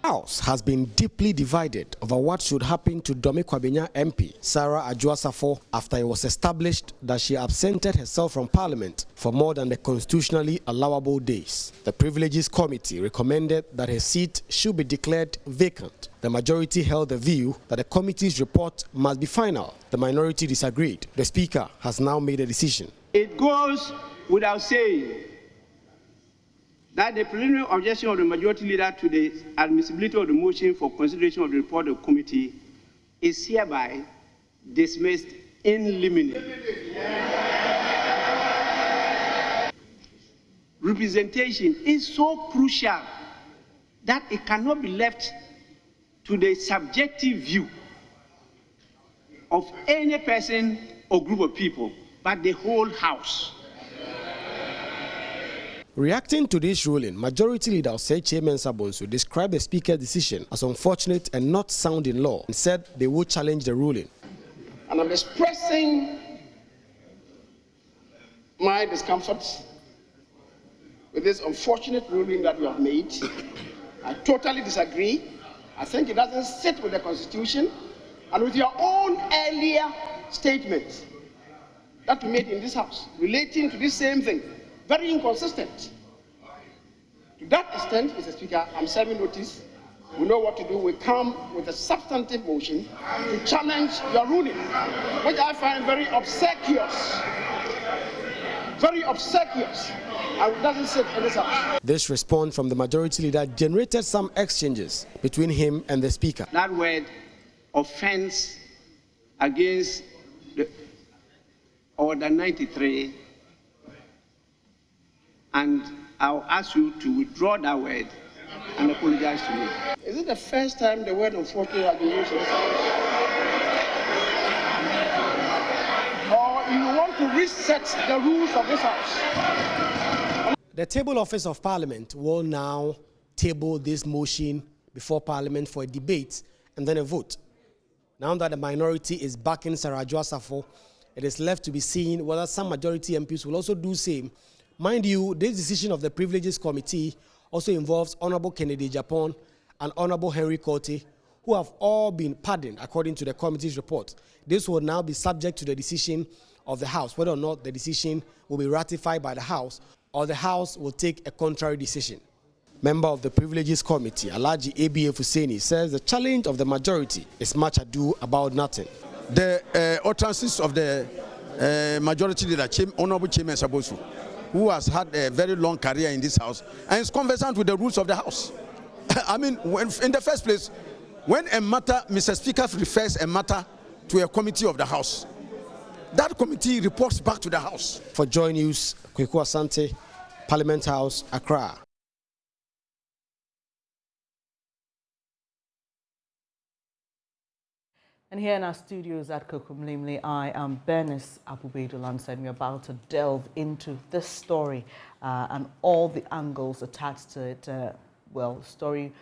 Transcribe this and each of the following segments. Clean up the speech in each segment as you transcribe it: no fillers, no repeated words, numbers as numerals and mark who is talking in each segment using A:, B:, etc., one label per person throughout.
A: House has been deeply divided over what should happen to Domi Kwabenya MP, Sarah Adwoa Safo, after it was established that she absented herself from Parliament for more than the constitutionally allowable days. The Privileges Committee recommended that her seat should be declared vacant. The majority held the view that the committee's report must be final. The minority disagreed. The Speaker has now made a decision.
B: It goes without saying that the preliminary objection of the majority leader to the admissibility of the motion for consideration of the report of the committee is hereby dismissed in limine. Representation is so crucial that it cannot be left to the subjective view of any person or group of people, but the whole House.
A: Reacting to this ruling, Majority Leader Bernice Abu-Baidoo described the Speaker's decision as unfortunate and not sound in law and said they would challenge the ruling.
C: And I'm expressing my discomfort with this unfortunate ruling that you have made. I totally disagree. I think it doesn't sit with the Constitution and with your own earlier statement that you made in this House relating to this same thing. Very inconsistent. To that extent, Mr. Speaker, I'm serving notice. We know what to do. We come with a substantive motion to challenge your ruling, which I find very obsequious. Very obsequious. And it doesn't sit in this House.
A: This response from the Majority Leader generated some exchanges between him and the Speaker.
B: That word, offense against the Order 93, and I'll ask you to withdraw that word and apologize to me.
C: Is it the first time the word unfortunate has been used in this House? Or you want to reset the rules of this House?
A: The Table Office of Parliament will now table this motion before Parliament for a debate and then a vote. Now that the minority is backing Sarah Adwoa Safo, it is left to be seen whether some majority MPs will also do the same. Mind you, this decision of the Privileges Committee also involves Honorable Kennedy Japan and Honorable Henry Korte, who have all been pardoned according to the committee's report. This will now be subject to the decision of the House, whether or not the decision will be ratified by the House or the House will take a contrary decision. Member of the Privileges Committee, Alhaji A.B.A. Fuseni, says the challenge of the majority is much ado about nothing.
D: The utterances of the majority leader, Honorable Bernice Abu-Baidoo, who has had a very long career in this House and is conversant with the rules of the House. I mean, in the first place, when a matter, Mr. Speaker refers a matter to a committee of the House, that committee reports back to the House.
A: For Joy News, Kweku Asante, Parliament House, Accra.
E: And here in our studios at Kokumlimli, I am Bernice Abu-Baidoo Lansah, and we're about to delve into this story and all the angles attached to it. Story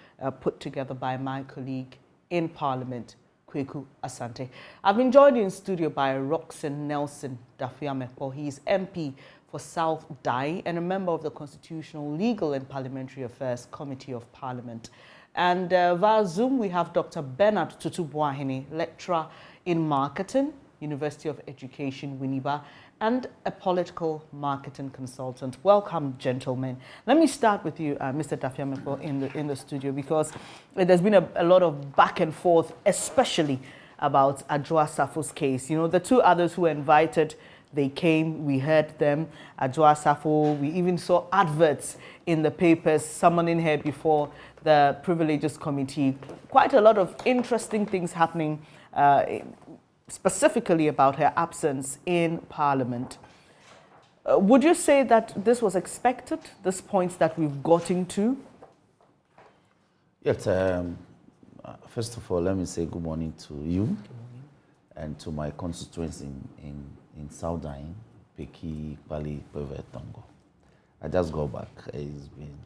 E: put together by my colleague in Parliament, Kweku Asante. I've been joined in studio by Roxanne Nelson Dafiamepo. He's MP for South Dai and a member of the Constitutional, Legal and Parliamentary Affairs Committee of Parliament. And via Zoom, we have Dr. Bernard Tutu-Boahene, lecturer in marketing, University of Education, Winneba, and a political marketing consultant. Welcome, gentlemen. Let me start with you, Mr. Dafiamepo, in the studio, because there's been a lot of back and forth, especially about Adwoa Safo's case. You know, the two others who were invited, they came, we heard them. Adwoa Safo, we even saw adverts in the papers summoning her before the Privileges Committee. Quite a lot of interesting things happening, specifically about her absence in Parliament. Would you say that this was expected, this point that we've gotten to?
F: Yes, first of all, let me say good morning to you and to my constituents in Southern, Peki, Bali, Peve, Tongo. I just got back. It's been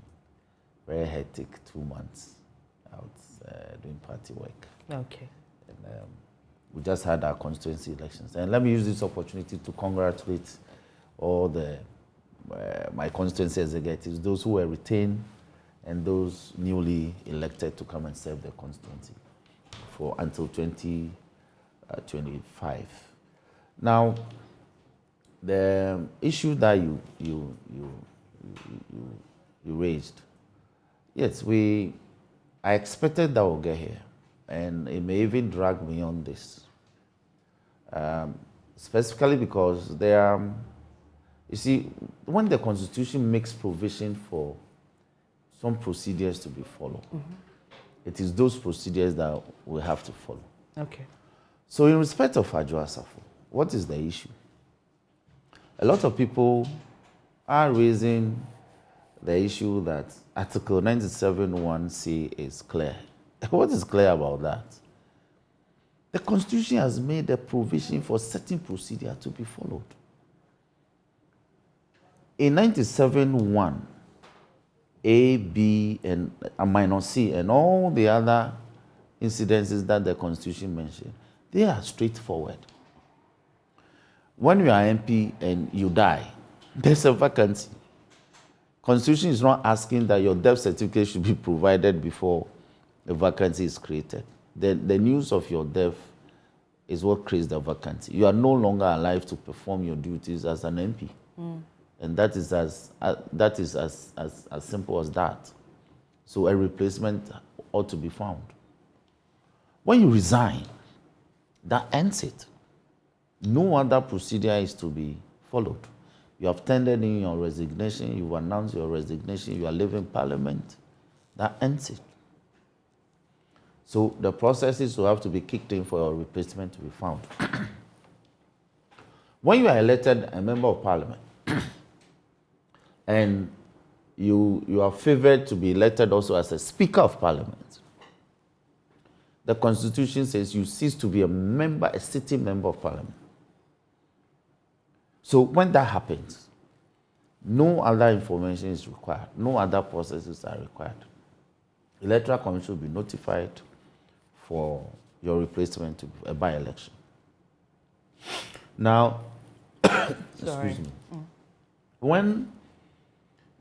F: very hectic 2 months out doing party work. Okay. And we just had our constituency elections. And let me use this opportunity to congratulate all the my constituency executives, those who were retained and those newly elected to come and serve the constituency for until 2025. Now, the issue that you raised, yes, I expected that we'll get here, and it may even drag beyond this. Specifically because you see, when the Constitution makes provision for some procedures to be followed, it is those procedures that we have to follow.
E: Okay.
F: So in respect of Adwoa Safo, what is the issue? A lot of people are raising the issue that Article 97(1)(c) is clear. What is clear about that? The Constitution has made a provision for certain procedure to be followed. In 97(1), A, B, and -C, and all the other incidences that the Constitution mentioned, they are straightforward. When you are MP and you die, there's a vacancy. Constitution is not asking that your death certificate should be provided before a vacancy is created. The news of your death is what creates the vacancy. You are no longer alive to perform your duties as an MP. And that is as simple as that. So a replacement ought to be found. When you resign, that ends it. No other procedure is to be followed. You have tendered in your resignation, you've announced your resignation, you are leaving Parliament. That ends it. So the processes will have to be kicked in for your replacement to be found. When you are elected a member of Parliament, and you are favored to be elected also as a Speaker of Parliament, the Constitution says you cease to be a sitting member of Parliament. So when that happens, no other information is required. No other processes are required. The Electoral Commission will be notified for your replacement to a by-election. Now, excuse me. When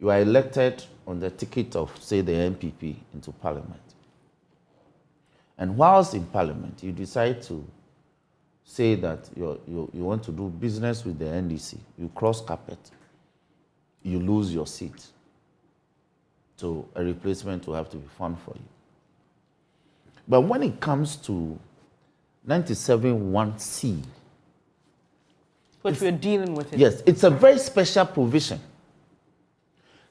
F: you are elected on the ticket of, say, the NPP into Parliament, and whilst in Parliament, you decide to say that you want to do business with the NDC, you cross carpet, you lose your seat. So a replacement will have to be found for you. But when it comes to 97(1)(c),
E: which we're dealing with it.
F: Yes, it's a very special provision.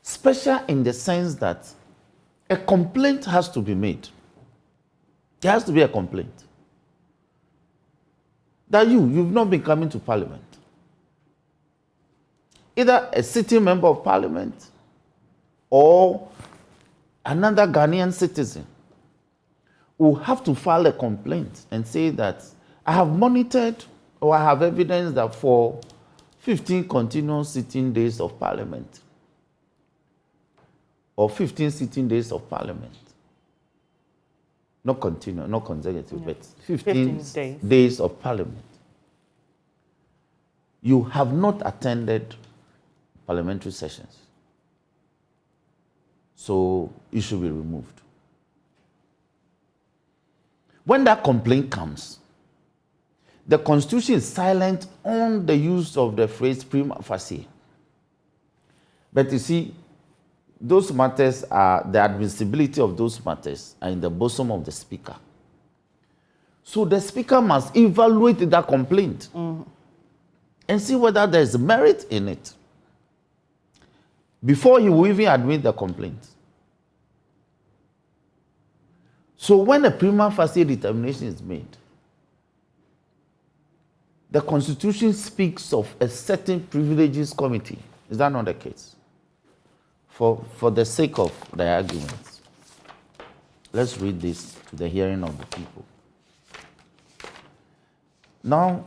F: Special in the sense that a complaint has to be made. There has to be a complaint. That you've not been coming to Parliament. Either a sitting member of Parliament or another Ghanaian citizen will have to file a complaint and say that I have monitored or I have evidence that for 15 continuous sitting days of Parliament or 15 sitting days of Parliament, not continuous, not consecutive, but 15 days of Parliament, you have not attended parliamentary sessions. So you should be removed. When that complaint comes, the Constitution is silent on the use of the phrase prima facie. But you see, those matters are, the admissibility of those matters are in the bosom of the Speaker. So the Speaker must evaluate that complaint and see whether there is merit in it before he will even admit the complaint. So when a prima facie determination is made, the Constitution speaks of a certain privileges committee. Is that not the case? For the sake of the arguments, let's read this to the hearing of the people. Now,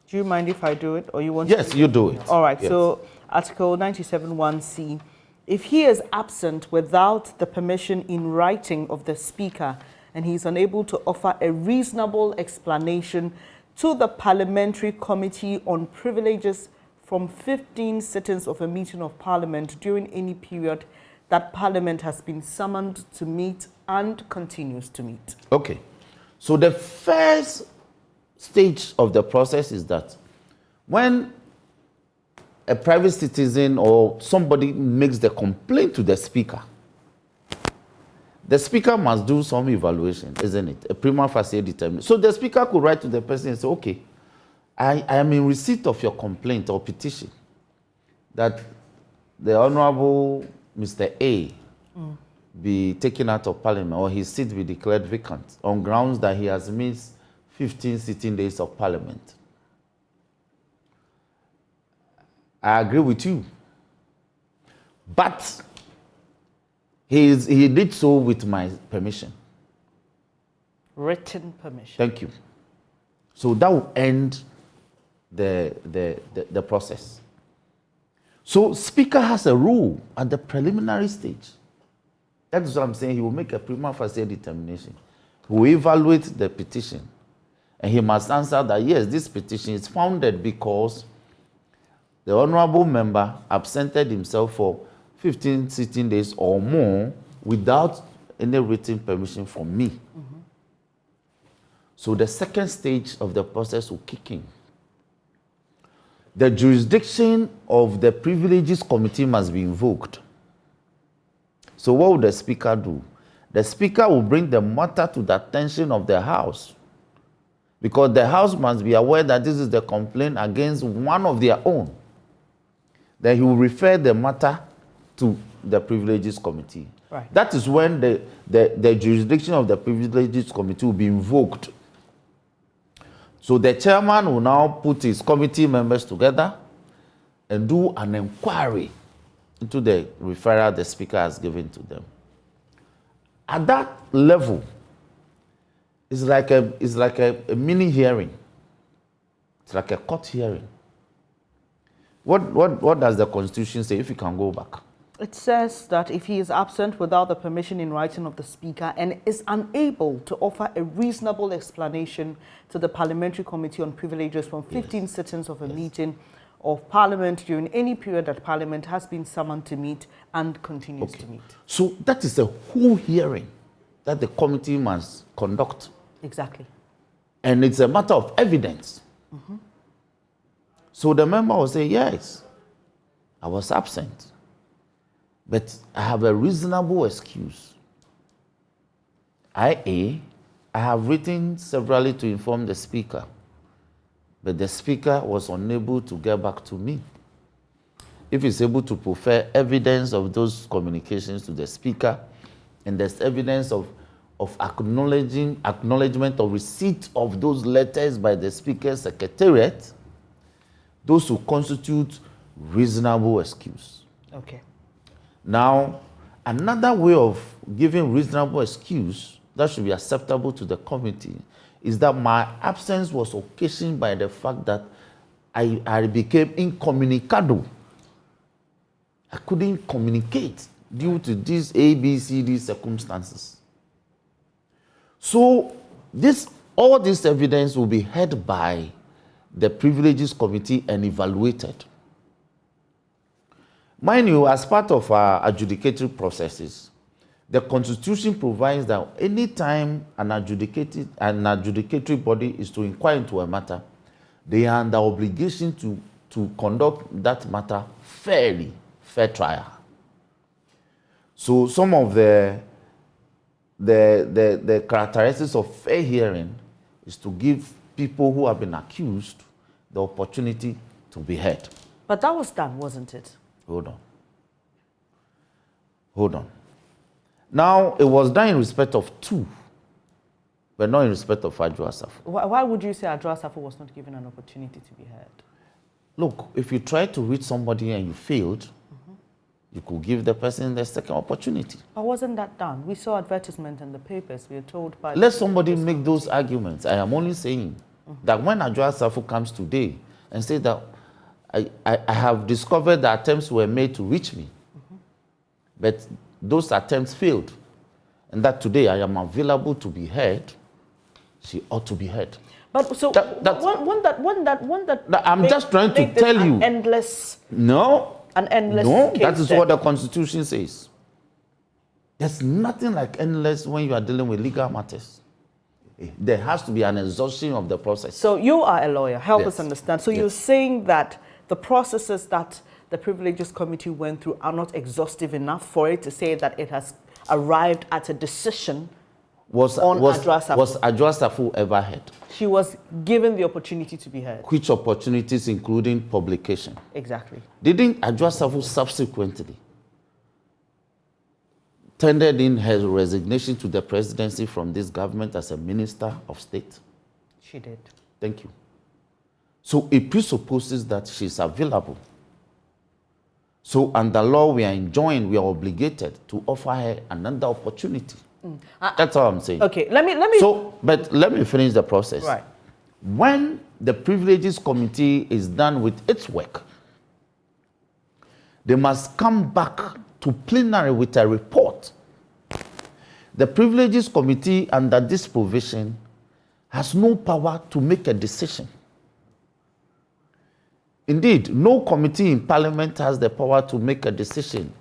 E: do you mind if I do it, or you want?
F: Yes, you do it.
E: All right.
F: Yes.
E: So, Article 97(1)(c), if he is absent without the permission in writing of the Speaker, and he is unable to offer a reasonable explanation to the Parliamentary Committee on Privileges from 15 sittings of a meeting of Parliament during any period that Parliament has been summoned to meet and continues to meet.
F: Okay. So the first stage of the process is that when a private citizen or somebody makes the complaint to the Speaker, the Speaker must do some evaluation, isn't it? A prima facie determination. So the Speaker could write to the person and say, okay, I am in receipt of your complaint or petition that the Honorable Mr. A be taken out of Parliament or his seat be declared vacant on grounds that he has missed 15 sitting days of Parliament. I agree with you. But he did so with my permission.
E: Written permission.
F: Thank you. So that will end the process. So Speaker has a rule at the preliminary stage. That is what I'm saying. He will make a prima facie determination. He will evaluate the petition. And he must answer that, yes, this petition is founded because the honorable member absented himself for 15 sitting days or more without any written permission from me. So the second stage of the process will kick in. The jurisdiction of the Privileges Committee must be invoked. So what will the Speaker do? The Speaker will bring the matter to the attention of the House, because the House must be aware that this is the complaint against one of their own. Then he will refer the matter to the Privileges Committee.
E: Right.
F: That is when the jurisdiction of the Privileges Committee will be invoked. So the chairman will now put his committee members together and do an inquiry into the referral the Speaker has given to them. At that level, it's like a mini hearing. It's like a court hearing. What does the Constitution say, if you can go back?
E: It says that if he is absent without the permission in writing of the Speaker and is unable to offer a reasonable explanation to the Parliamentary Committee on Privileges from 15 sittings of a meeting of Parliament during any period that Parliament has been summoned to meet and continues to meet.
F: So that is a whole hearing that the committee must conduct.
E: Exactly.
F: And it's a matter of evidence. So the member will say, yes, I was absent, but I have a reasonable excuse. I have written severally to inform the Speaker, but the Speaker was unable to get back to me. If he's able to prefer evidence of those communications to the Speaker, and there's evidence of acknowledgement of receipt of those letters by the Speaker's Secretariat, those who constitute reasonable excuse.
E: Okay.
F: Now, another way of giving reasonable excuse that should be acceptable to the committee is that my absence was occasioned by the fact that I became incommunicado. I couldn't communicate due to these A, B, C, D circumstances. So all this evidence will be heard by the Privileges Committee and evaluated. Mind you, as part of our adjudicatory processes, the Constitution provides that any time an adjudicatory body is to inquire into a matter, they are under obligation to conduct that matter fairly, fair trial. So some of the characteristics of fair hearing is to give people who have been accused the opportunity to be heard.
E: But that was done, wasn't it?
F: Hold on. Now, it was done in respect of two, but not in respect of Adwoa Safo.
E: Why would you say Adwoa Safo was not given an opportunity to be heard?
F: Look, if you try to reach somebody and you failed, you could give the person the second opportunity.
E: But wasn't that done? We saw advertisement in the papers. We were told by...
F: Let somebody make those arguments. I am only saying that when Adwoa Safo comes today and says that I have discovered that attempts were made to reach me, but those attempts failed, and that today I am available to be heard, she ought to be heard.
E: But so
F: I'm just trying to tell you.
E: Endless.
F: No.
E: An endless.
F: No,
E: case
F: that is
E: then.
F: what the Constitution says. There's nothing like endless when you are dealing with legal matters. There has to be an exhaustion of the process.
E: So you are a lawyer. Help
F: Yes.
E: us understand. So
F: Yes.
E: you're saying that the processes that the Privileges Committee went through are not exhaustive enough for it to say that it has arrived at a decision on Adwoa Safo?
F: Was Adwoa Safo ever heard?
E: She was given the opportunity to be heard.
F: Which opportunities, including publication?
E: Exactly.
F: Didn't Adwoa Safo subsequently tendered in her resignation to the presidency from this government as a minister of state?
E: She did.
F: Thank you. So it presupposes that she's available. So under law, we are enjoined, we are obligated to offer her another opportunity. That's all I'm saying.
E: Okay, let me.
F: So, but let me finish the process.
E: Right.
F: When the Privileges Committee is done with its work, they must come back to plenary with a report. The Privileges Committee, under this provision, has no power to make a decision. Indeed, no committee in Parliament has the power to make a decision,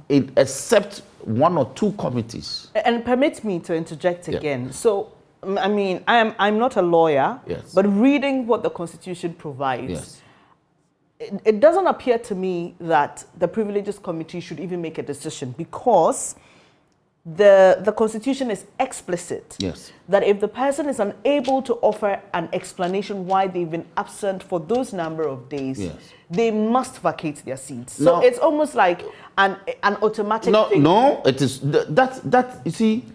F: except one or two committees.
E: And permit me to interject again. So, I mean, I'm not a lawyer,
F: Yes.
E: but reading what the Constitution provides,
F: Yes.
E: it doesn't appear to me that the Privileges Committee should even make a decision, because the Constitution is explicit.
F: Yes.
E: That if the person is unable to offer an explanation why they've been absent for those number of days,
F: Yes.
E: they must vacate their seats. So
F: No.
E: it's almost like an automatic thing.
F: No, it is that you see,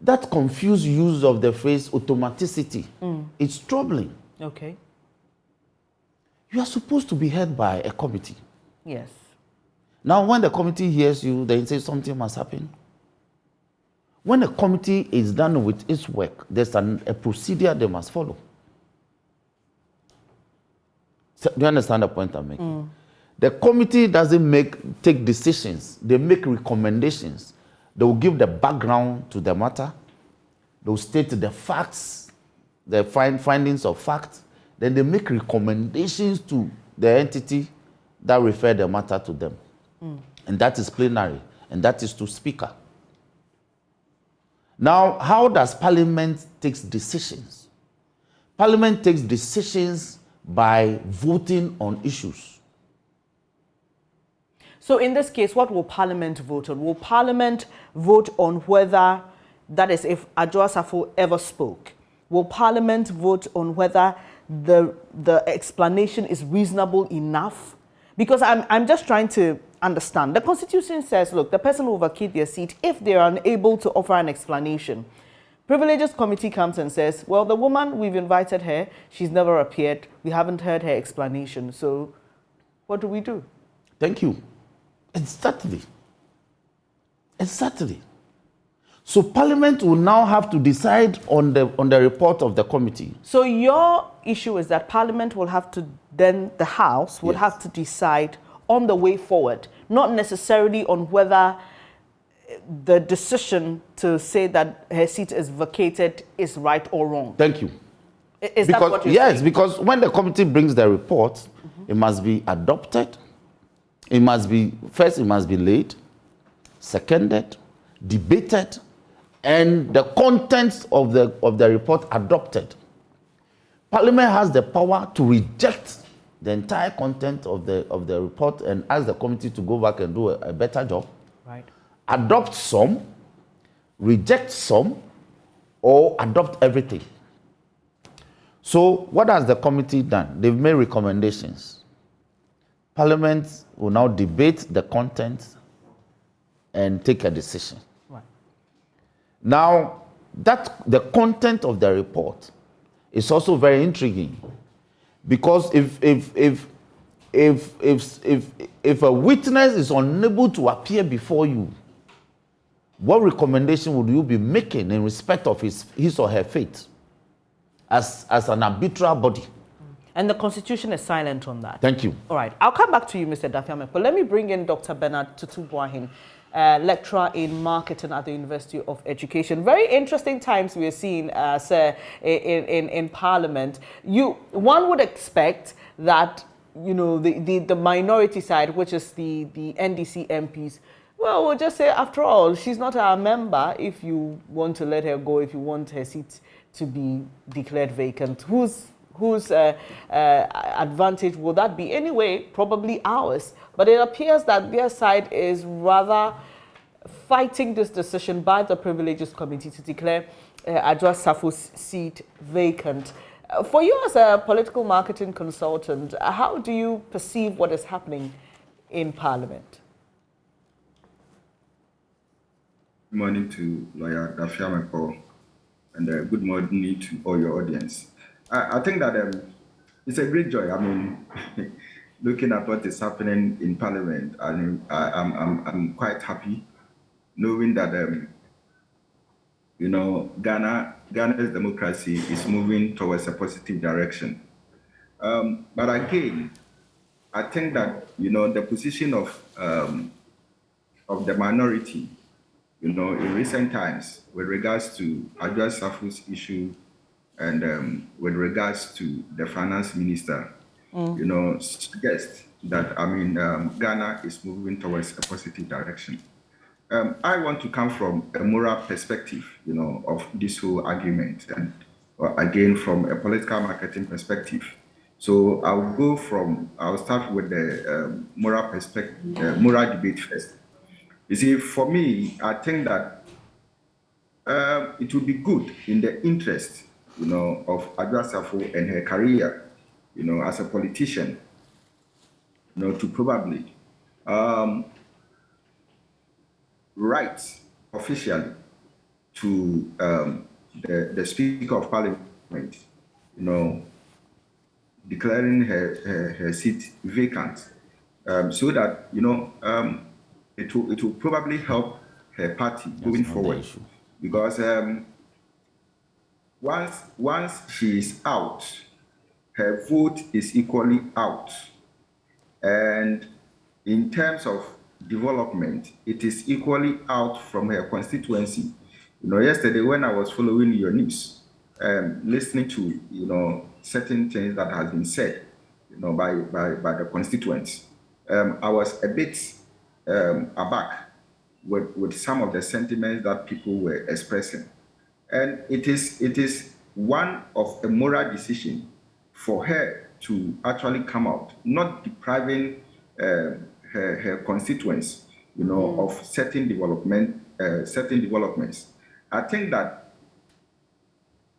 F: that confused use of the phrase automaticity. It's troubling.
E: Okay.
F: You are supposed to be heard by a committee.
E: Yes.
F: Now, when the committee hears you, they say something must happen. When a committee is done with its work, there's a procedure they must follow. So, do you understand the point I'm making? The committee doesn't take decisions. They make recommendations. They will give the background to the matter. They will state the facts, the findings of facts. Then they make recommendations to the entity that refer the matter to them. And that is plenary, and that is to speaker. Now, how does Parliament take decisions? Parliament takes decisions by voting on issues.
E: So in this case, what will Parliament vote on? Will Parliament vote on whether, that is, if Adwoa Safo ever spoke? Will Parliament vote on whether the explanation is reasonable enough? Because I'm just trying to understand. The Constitution says, look, the person will vacate their seat if they are unable to offer an explanation. Privileges Committee comes and says, well, the woman, we've invited her, she's never appeared, we haven't heard her explanation, so what do we do?
F: Thank you. Exactly. Exactly. So Parliament will now have to decide on the report of the committee.
E: So your issue is that Parliament will have to, then the House will have to decide on the way forward, not necessarily on whether the decision to say that her seat is vacated is right or wrong.
F: Thank you.
E: Is that what you're saying?
F: Because when the committee brings the report, it must be adopted. It must be, first it must be laid, seconded, debated, and the contents of the report adopted. Parliament has the power to reject the entire content of the report and ask the committee to go back and do a better job.
E: Right.
F: Adopt some, reject some, or adopt everything. So what has the committee done? They've made recommendations. Parliament will now debate the content and take a decision.
E: Right.
F: Now, the content of the report is also very intriguing, because if a witness is unable to appear before you, what recommendation would you be making in respect of his or her faith as an arbitral body?
E: And the Constitution is silent on that.
F: Thank you.
E: All right. I'll come back to you, Mr. Dafiame, but let me bring in Dr. Bernard Tutu-Boahin, lecturer in marketing at the University of Education. Very interesting times we are seeing, sir, in Parliament. One would expect that, you know, the minority side, which is the NDC MPs, Well, we'll just say, after all, she's not our member. If you want to let her go, if you want her seat to be declared vacant, whose advantage will that be? Anyway, probably ours. But it appears that their side is rather fighting this decision by the Privileges Committee to declare Adwoa Safo's seat vacant. For you as a political marketing consultant, how do you perceive what is happening in Parliament?
G: Good morning to Lawyer Dafiameko, and good morning to all your audience. I think that it's a great joy. I mean, looking at what is happening in Parliament, I'm quite happy knowing that Ghana's democracy is moving towards a positive direction. But again, I think that the position of the minority, in recent times, with regards to Adwoa Safo's issue and with regards to the finance minister, suggest that Ghana is moving towards a positive direction. I want to come from a moral perspective, of this whole argument, and again from a political marketing perspective. So I'll start with the moral perspective, moral debate first. You see, for me, I think that it would be good in the interest, of Adwoa Safo and her career, as a politician, to probably write officially to the Speaker of Parliament, declaring her seat vacant, so that it will probably help her party moving forward, because once she is out, her vote is equally out, and in terms of development, it is equally out from her constituency. Yesterday when I was following your news, listening to certain things that has been said, by the constituents, I was a bit aback with some of the sentiments that people were expressing, and it is one of a moral decision for her to actually come out, not depriving her constituents, of certain developments. I think that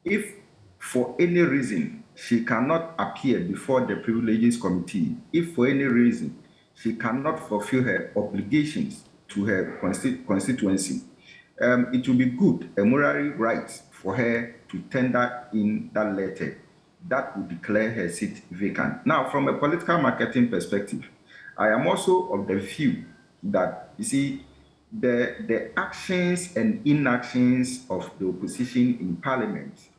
G: if for any reason she cannot appear before the Privileges Committee, if for any reason she cannot fulfill her obligations to her constituency, it will be good, a moral right for her to tender in that letter that would declare her seat vacant. Now, from a political marketing perspective, I am also of the view that, you see, the actions and inactions of the opposition in Parliament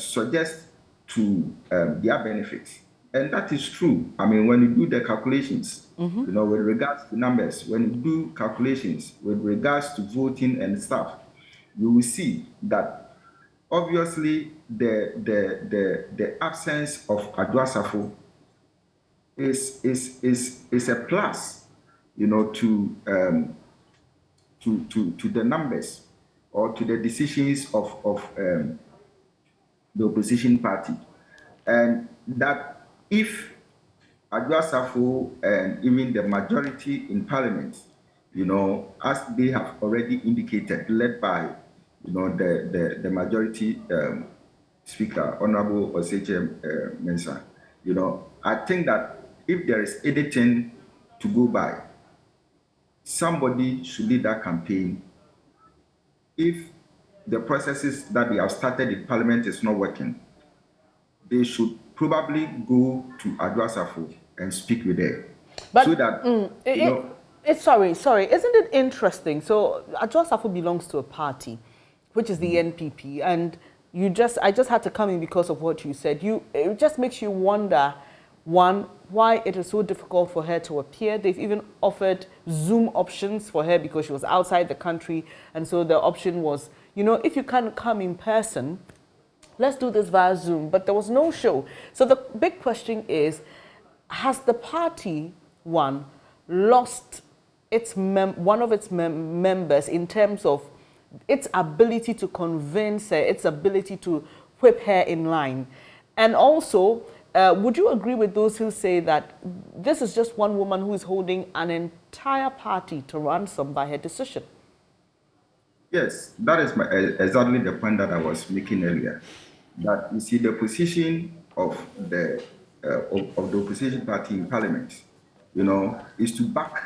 G: suggest to their benefits. And that is true. I mean, when you do the calculations, with regards to numbers, when you do calculations with regards to voting and stuff, you will see that obviously the absence of Adwoa Safo is a plus, to the numbers or to the decisions of the opposition party, and that if Adwoa Safo and even the majority in Parliament, as they have already indicated, led by the majority Speaker, Honorable Osei Mensah, I think that if there is anything to go by, somebody should lead that campaign. If the processes that they have started in Parliament is not working, they should probably go to Adwoa Safo and speak with her.
E: But
G: so that
E: sorry, isn't it interesting? So Adwoa Safo belongs to a party, which is the NPP, and I just had to come in because of what you said. It just makes you wonder, one, why it is so difficult for her to appear. They've even offered Zoom options for her because she was outside the country, and so the option was, if you can't come in person, let's do this via Zoom. But there was no show. So the big question is, has the party, one, lost one of its members in terms of its ability to convince her, its ability to whip her in line. And also, would you agree with those who say that this is just one woman who is holding an entire party to ransom by her decision?
G: Yes, that is exactly the point that I was making earlier. That you see, the position of the opposition party in Parliament, is to back,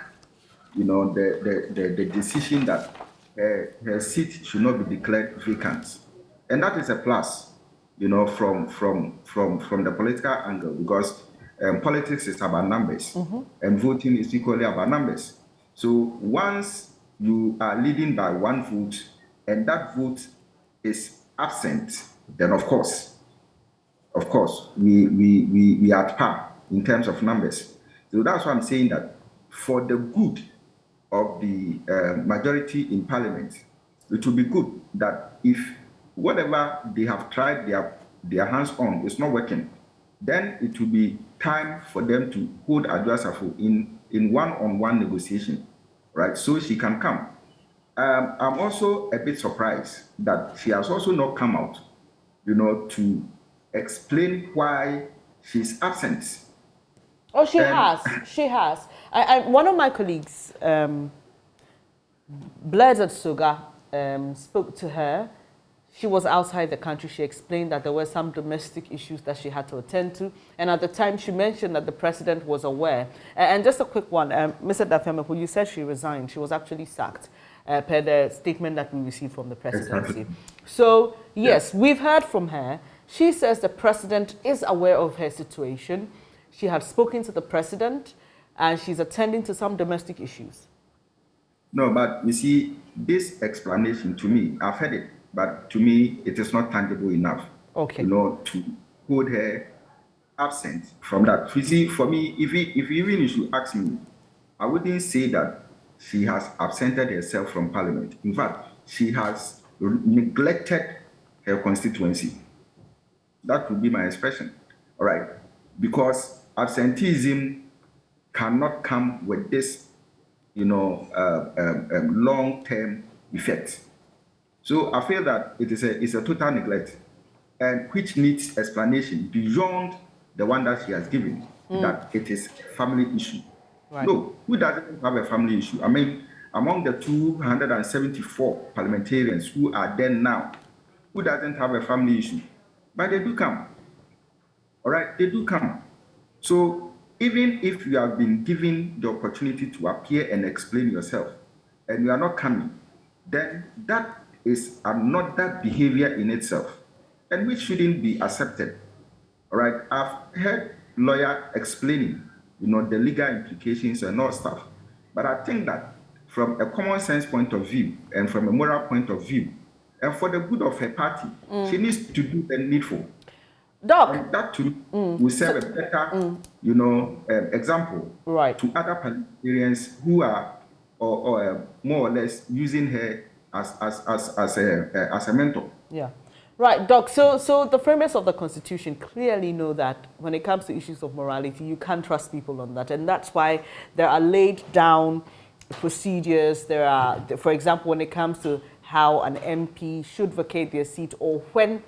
G: the decision that her seat should not be declared vacant, and that is a plus, from the political angle, because politics is about numbers, and voting is equally about numbers. So once you are leading by one vote, and that vote is absent, then of course, we are at par in terms of numbers. So that's why I'm saying that for the good of the majority in Parliament, it will be good that if whatever they have tried their hands on is not working, then it will be time for them to hold Adwoa Safo in one-on-one negotiation, right? So she can come. I'm also a bit surprised that she has also not come out, to explain why she's absent.
E: Oh, she has. She has. One of my colleagues, Blizzard Sugar, spoke to her. She was outside the country. She explained that there were some domestic issues that she had to attend to. And at the time, she mentioned that the president was aware. And just a quick one, Mr. Dafiamepo, you said she resigned. She was actually sacked, per the statement that we received from the presidency. Exactly. So, yes, we've heard from her. She says the president is aware of her situation. She had spoken to the president, and she's attending to some domestic issues.
G: No, but you see, this explanation to me, I've heard it, but to me, it is not tangible enough.
E: Okay.
G: To hold her absent from that. You see, for me, if even you should ask me, I wouldn't say that she has absented herself from Parliament. In fact, she has neglected her constituency. That would be my expression. All right. Because absenteeism cannot come with this, long-term effect. So I feel that it's a total neglect, and which needs explanation beyond the one that she has given, that it is a family issue. Right. No, who doesn't have a family issue? I mean, among the 274 parliamentarians who are there now, who doesn't have a family issue? But they do come. All right, they do come. So even if you have been given the opportunity to appear and explain yourself, and you are not coming, then that is another behavior in itself, and which shouldn't be accepted. All right, I've heard lawyer explaining, the legal implications and all stuff, but I think that from a common sense point of view and from a moral point of view, and for the good of her party, she needs to do the needful.
E: Doc,
G: and that too will serve a better, example to other parliamentarians who are, or more or less, using her as a mentor.
E: Yeah, right, Doc. So the framers of the Constitution clearly know that when it comes to issues of morality, you can't trust people on that, and that's why there are laid down procedures. There are, for example, when it comes to how an MP should vacate their seat, or when,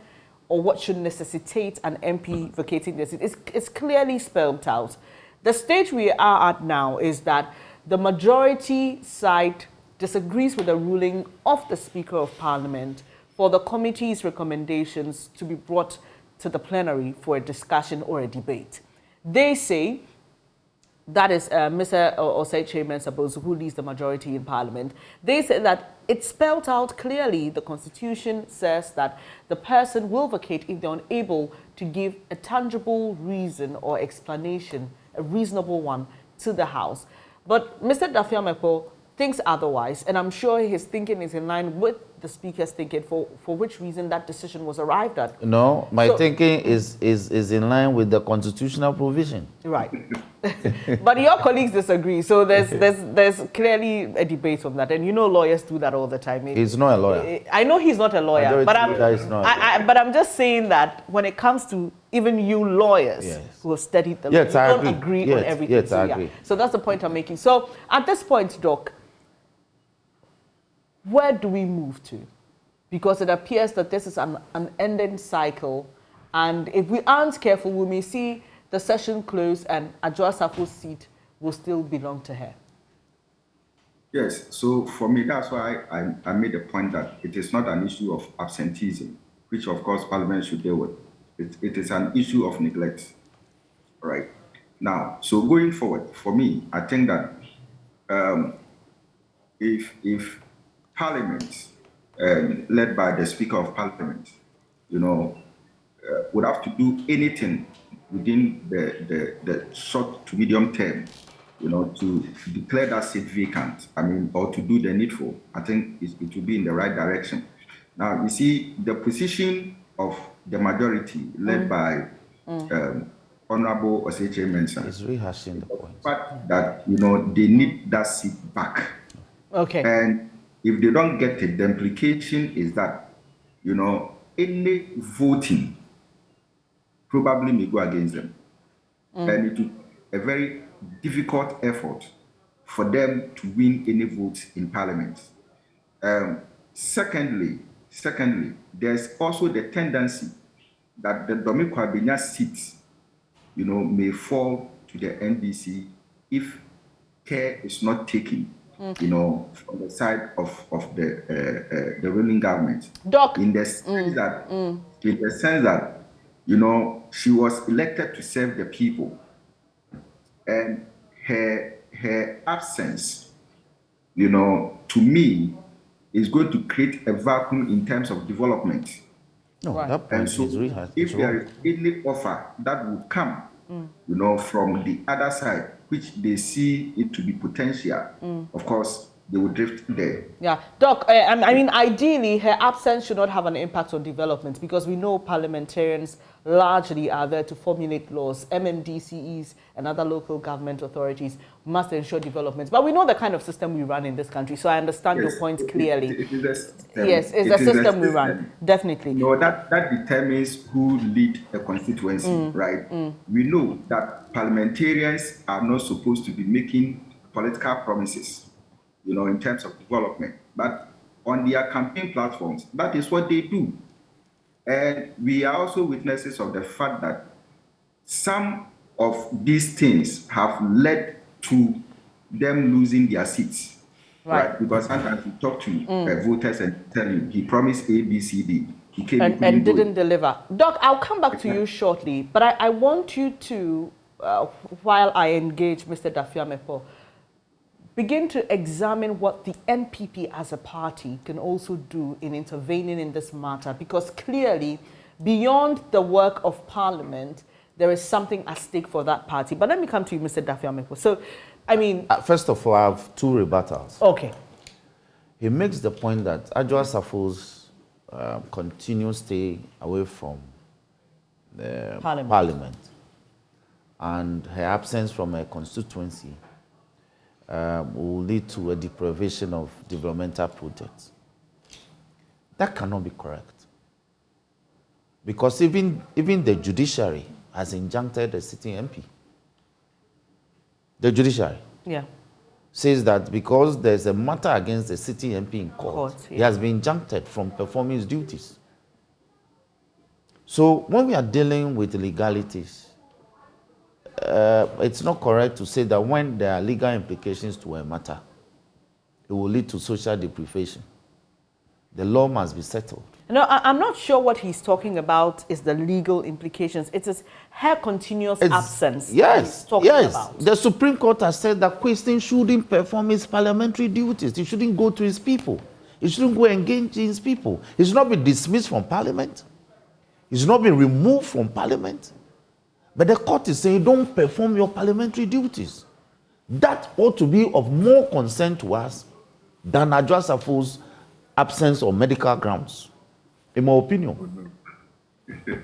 E: or what should necessitate an MP vacating their seat. It's clearly spelled out. The stage we are at now is that the majority side disagrees with the ruling of the Speaker of Parliament for the committee's recommendations to be brought to the plenary for a discussion or a debate. They say, that is Mr. Osei Mensah, who leads the majority in Parliament, they say that it's spelled out clearly. The Constitution says that the person will vacate if they're unable to give a tangible reason or explanation, a reasonable one, to the House. But Mr. Dafiamepo thinks otherwise, and I'm sure his thinking is in line with the speaker's thinking for which reason that decision was arrived at.
F: No, my thinking is in line with the constitutional provision.
E: Right. But your colleagues disagree, so there's clearly a debate on that, and you know lawyers do that all the time.
F: He's not a lawyer.
E: I know he's not a lawyer, but I'm just saying that when it comes to even you lawyers who have studied the law, you don't agree on everything.
F: Yes, I agree.
E: So that's the point I'm making. So at this point, Doc, where do we move to? Because it appears that this is an ending cycle, and if we aren't careful, we may see the session close and Adwoa Safo's seat will still belong to her.
G: Yes, so for me, that's why I made the point that it is not an issue of absenteeism, which of course Parliament should deal with. It is an issue of neglect, right? Now, so going forward, for me, I think that if Parliament, led by the Speaker of Parliament, would have to do anything within the short to medium term, to declare that seat vacant, or to do the needful, I think it will be in the right direction. Now, you see, the position of the majority, led by Honorable Osei Mensah,
F: is rehashing the point.
G: But that, they need that seat back.
E: Okay.
G: And if they don't get it, the implication is that, any voting probably may go against them. And it will be a very difficult effort for them to win any votes in Parliament. Secondly, there's also the tendency that the Dominic Kwabena seat, may fall to the NDC if care is not taken, from the side of the ruling government.
E: Doc.
G: In the sense that, she was elected to serve the people, and her absence, to me, is going to create a vacuum in terms of development.
F: No, that point
G: and so if there is any offer that would come, from the other side, which they see it to be potential, of course, they will drift there.
E: Yeah, Doc, ideally, her absence should not have an impact on development, because we know parliamentarians largely are there to formulate laws. MMDCEs and other local government authorities must ensure development. But we know the kind of system we run in this country, so I understand your point clearly.
G: It is a system.
E: Yes, it's the system we run, definitely.
G: That determines who lead a constituency, right? We know that parliamentarians are not supposed to be making political promises, in terms of development. But on their campaign platforms, that is what they do. And we are also witnesses of the fact that some of these things have led to them losing their seats. Right? Because sometimes you talk to voters and tell you, he promised A, B, C, D. He came
E: and didn't deliver. Doc, I'll come back to you shortly, but I want you to, while I engage Mr. Dafiamepo, begin to examine what the NPP as a party can also do in intervening in this matter, because clearly, beyond the work of Parliament, there is something at stake for that party. But let me come to you, Mr. Dafiamepo. So,
F: first of all, I have two rebuttals.
E: Okay.
F: He makes the point that Adwoa Safo's continued stay away from the Parliament and her absence from her constituency will lead to a deprivation of developmental projects. That cannot be correct. Because even the judiciary has injuncted a sitting MP. The judiciary says that because there's a matter against the sitting MP in court, he has been injuncted from performing his duties. So when we are dealing with legalities, it's not correct to say that when there are legal implications to a matter, it will lead to social deprivation. The law must be settled.
E: No, I'm not sure what he's talking about is the legal implications. It is her continuous absence.
F: Yes, about. The Supreme Court has said that Quisling shouldn't perform his parliamentary duties. He shouldn't go to his people. He shouldn't go engage his people. He should not be dismissed from Parliament. He should not be removed from Parliament. But the court is saying, don't perform your parliamentary duties. That ought to be of more concern to us than Adwoa Safo's absence or medical grounds, in my opinion.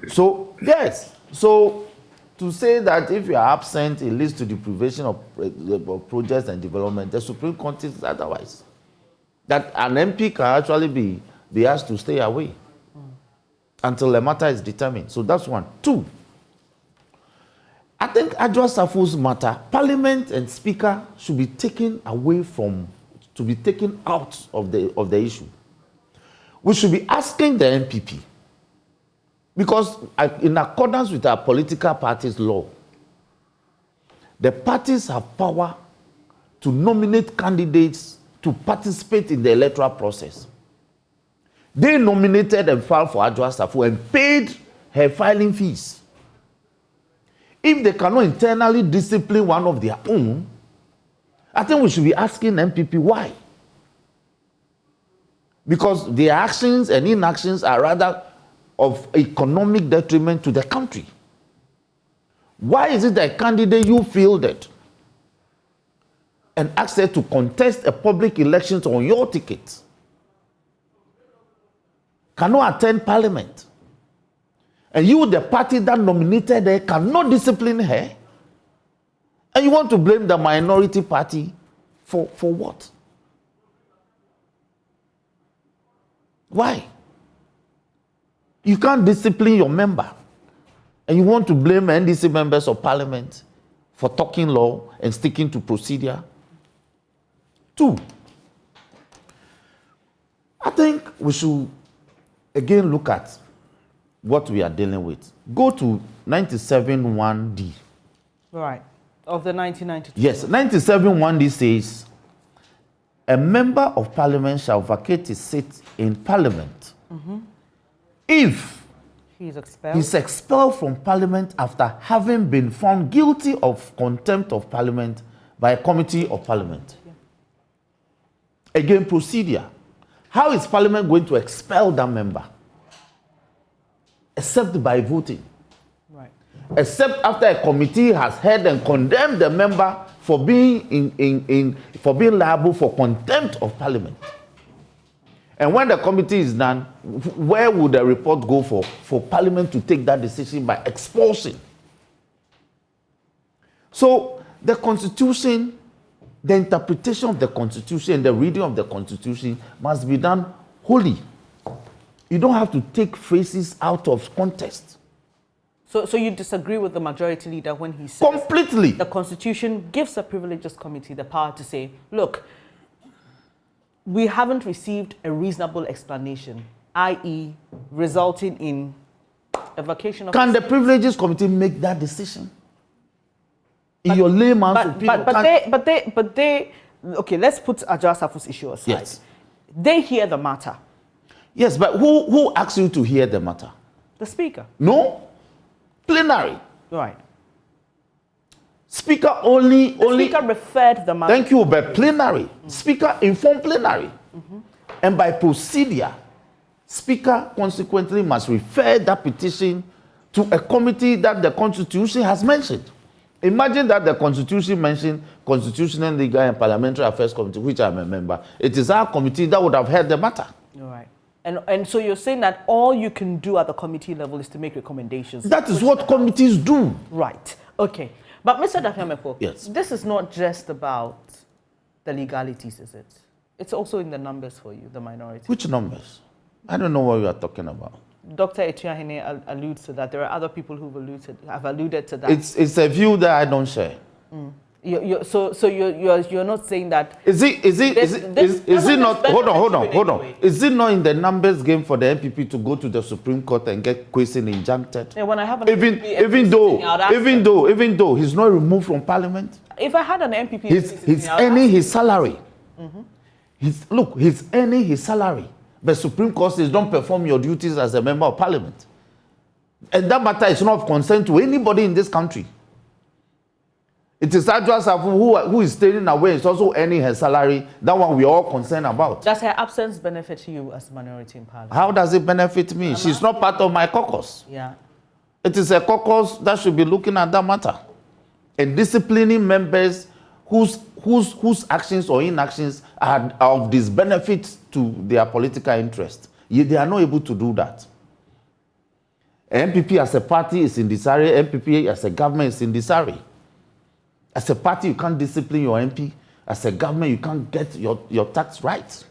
F: So, yes. So, to say that if you are absent, it leads to deprivation of projects and development, the Supreme Court is otherwise. That an MP can actually be asked to stay away until the matter is determined. So that's one. Two, I think Adwoa Safo's matter, Parliament and Speaker should be taken away from, to be taken out of the issue. We should be asking the NPP, because in accordance with our political parties law, the parties have power to nominate candidates to participate in the electoral process. They nominated and filed for Adwoa Safo and paid her filing fees. If they cannot internally discipline one of their own, I think we should be asking MPP why. Because their actions and inactions are rather of economic detriment to the country. Why is it that a candidate you fielded and asked her to contest a public election on your ticket cannot attend Parliament, and you, the party that nominated her, cannot discipline her, and you want to blame the minority party for what? Why? You can't discipline your member, and you want to blame NDC members of Parliament for talking law and sticking to procedure? Two, I think we should again look at what we are dealing with. Go to 97(1)(d).
E: Right. Of the 1992.
F: Yes, 97(1)(d) says, a member of Parliament shall vacate his seat in Parliament if he's expelled from Parliament after having been found guilty of contempt of Parliament by a committee of Parliament. Yeah. Again, procedure. How is Parliament going to expel that member? Except by voting.
E: Right.
F: Except after a committee has heard and condemned the member for being for being liable for contempt of Parliament. And when the committee is done, where would the report go for Parliament to take that decision by expulsion? So the Constitution, the interpretation of the Constitution and the reading of the Constitution must be done wholly. You don't have to take phrases out of context.
E: So you disagree with the majority leader when he says
F: completely
E: the Constitution gives the Privileges Committee the power to say, look, we haven't received a reasonable explanation, i.e. resulting in a vacation of...
F: Can the Privileges Committee make that decision? In your layman's opinion?
E: But they, okay, let's put Adwoa Safo's issue aside.
F: Yes.
E: They hear the matter.
F: Yes, but who asked you to hear the matter?
E: The Speaker.
F: No. Plenary.
E: Right.
F: Speaker only...
E: Speaker referred the matter.
F: Thank you, but plenary. Speaker informed plenary. And by procedure, Speaker consequently must refer that petition to a committee that the Constitution has mentioned. Imagine that the Constitution mentioned Constitutional, Legal and Parliamentary Affairs Committee, which I'm a member. It is our committee that would have heard the matter.
E: All right. And so you're saying that all you can do at the committee level is to make recommendations.
F: That is what committees do.
E: Right. Okay. But Mr. Dafiamepo,
F: yes,
E: this is not just about the legalities, is it? It's also in the numbers for you, the minority.
F: Which numbers? I don't know what you are talking about.
E: Dr. Etuahene alludes to that. There are other people who have alluded to that.
F: It's a view that I don't share.
E: So you're not saying that...
F: Is it not... Hold on. Is it not in the numbers game for the MPP to go to the Supreme Court and get question injuncted?
E: Yeah, when I have an
F: even though he's not removed from Parliament?
E: If I had an MPP...
F: He's earning his salary. He's earning his salary. But Supreme Court says don't perform your duties as a member of Parliament. And that matter is not of concern to anybody in this country. It is Adwoa Safo who is staying away. It's also earning her salary. That one we are all concerned about.
E: Does her absence benefit you as a minority in Parliament?
F: How does it benefit me? She's not part of my caucus.
E: Yeah.
F: It is a caucus that should be looking at that matter and disciplining members whose actions or inactions are of this benefit to their political interest. They are not able to do that. MPP as a party is in disarray. MPP as a government is in disarray. As a party, you can't discipline your MP. As a government, you can't get your tax right.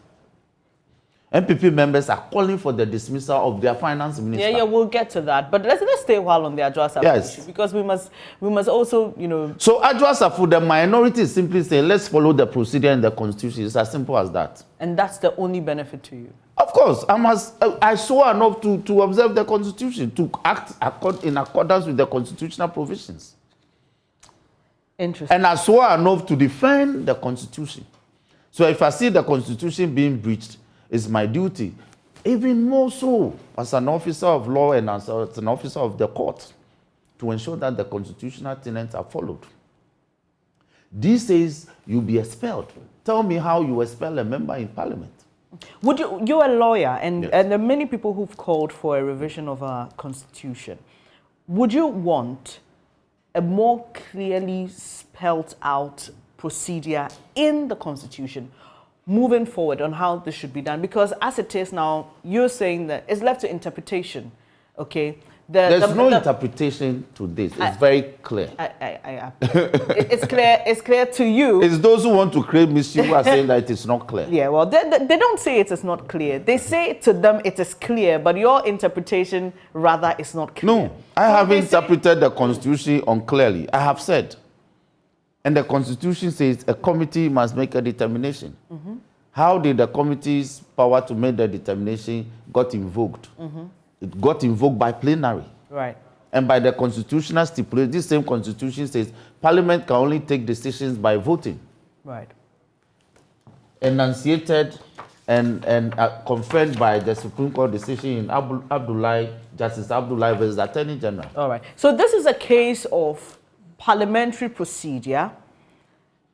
F: MPP members are calling for the dismissal of their finance minister.
E: Yeah, we'll get to that. But let's stay a while on the Adwoa Safo issue, because we must also, you know.
F: So Adwoa Safo, the minority is simply saying, let's follow the procedure in the constitution. It's as simple as that.
E: And that's the only benefit to you.
F: Of course, I swear enough to observe the constitution, to act in accordance with the constitutional provisions.
E: Interesting.
F: And I swore enough to defend the constitution. So if I see the constitution being breached, it's my duty, even more so as an officer of law and as an officer of the court, to ensure that the constitutional tenets are followed. This says you'll be expelled. Tell me how you expel a member in parliament.
E: Would you're a lawyer, and,
F: yes.
E: and there are many people who've called for a revision of our constitution. Would you want a more clearly spelled out procedure in the constitution moving forward on how this should be done? Because as it is now, you're saying that it's left to interpretation, okay?
F: There's no interpretation to this. It's very clear.
E: It's clear to you.
F: It's those who want to create mischief who are saying that it is not clear.
E: Yeah, well, they don't say it is not clear. They say to them it is clear, but your interpretation rather is not clear.
F: No, I have interpreted the constitution unclearly. I have said, and the constitution says a committee must make a determination. Mm-hmm. How did the committee's power to make the determination got invoked? Mm-hmm. It got invoked by plenary.
E: Right.
F: And by the constitutional stipulation, this same constitution says Parliament can only take decisions by voting.
E: Right.
F: Enunciated and confirmed by the Supreme Court decision in Justice Abdullahi versus Attorney General.
E: All right. So this is a case of parliamentary procedure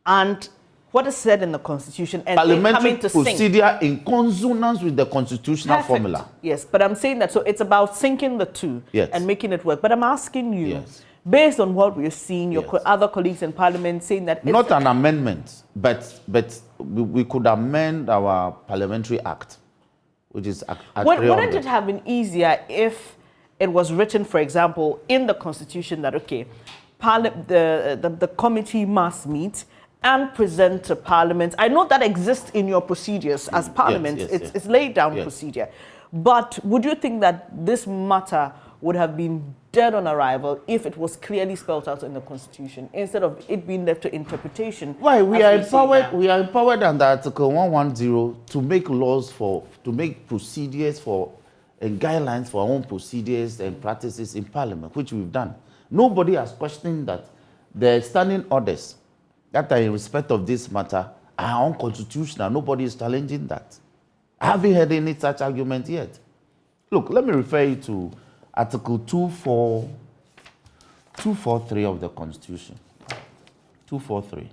E: and what is said in the Constitution, and
F: parliamentary
E: coming to
F: procedure in consonance with the constitutional formula.
E: Yes, but I'm saying that, so it's about syncing the two and making it work. But I'm asking you, based on what we're seeing, your other colleagues in Parliament saying that...
F: Not an amendment, but we could amend our Parliamentary Act, which is...
E: Wouldn't it have been easier if it was written, for example, in the Constitution that, okay, the committee must meet and present to Parliament? I know that exists in your procedures as Parliament. It's laid down procedure. But would you think that this matter would have been dead on arrival if it was clearly spelled out in the Constitution, instead of it being left to interpretation?
F: Why? We are empowered under Article 110 to make laws to make procedures and guidelines for our own procedures and practices in Parliament, which we've done. Nobody has questioned that. The standing orders that are in respect of this matter are unconstitutional. Nobody is challenging that. I haven't heard any such argument yet. Look, let me refer you to Article 243 of the Constitution. 243.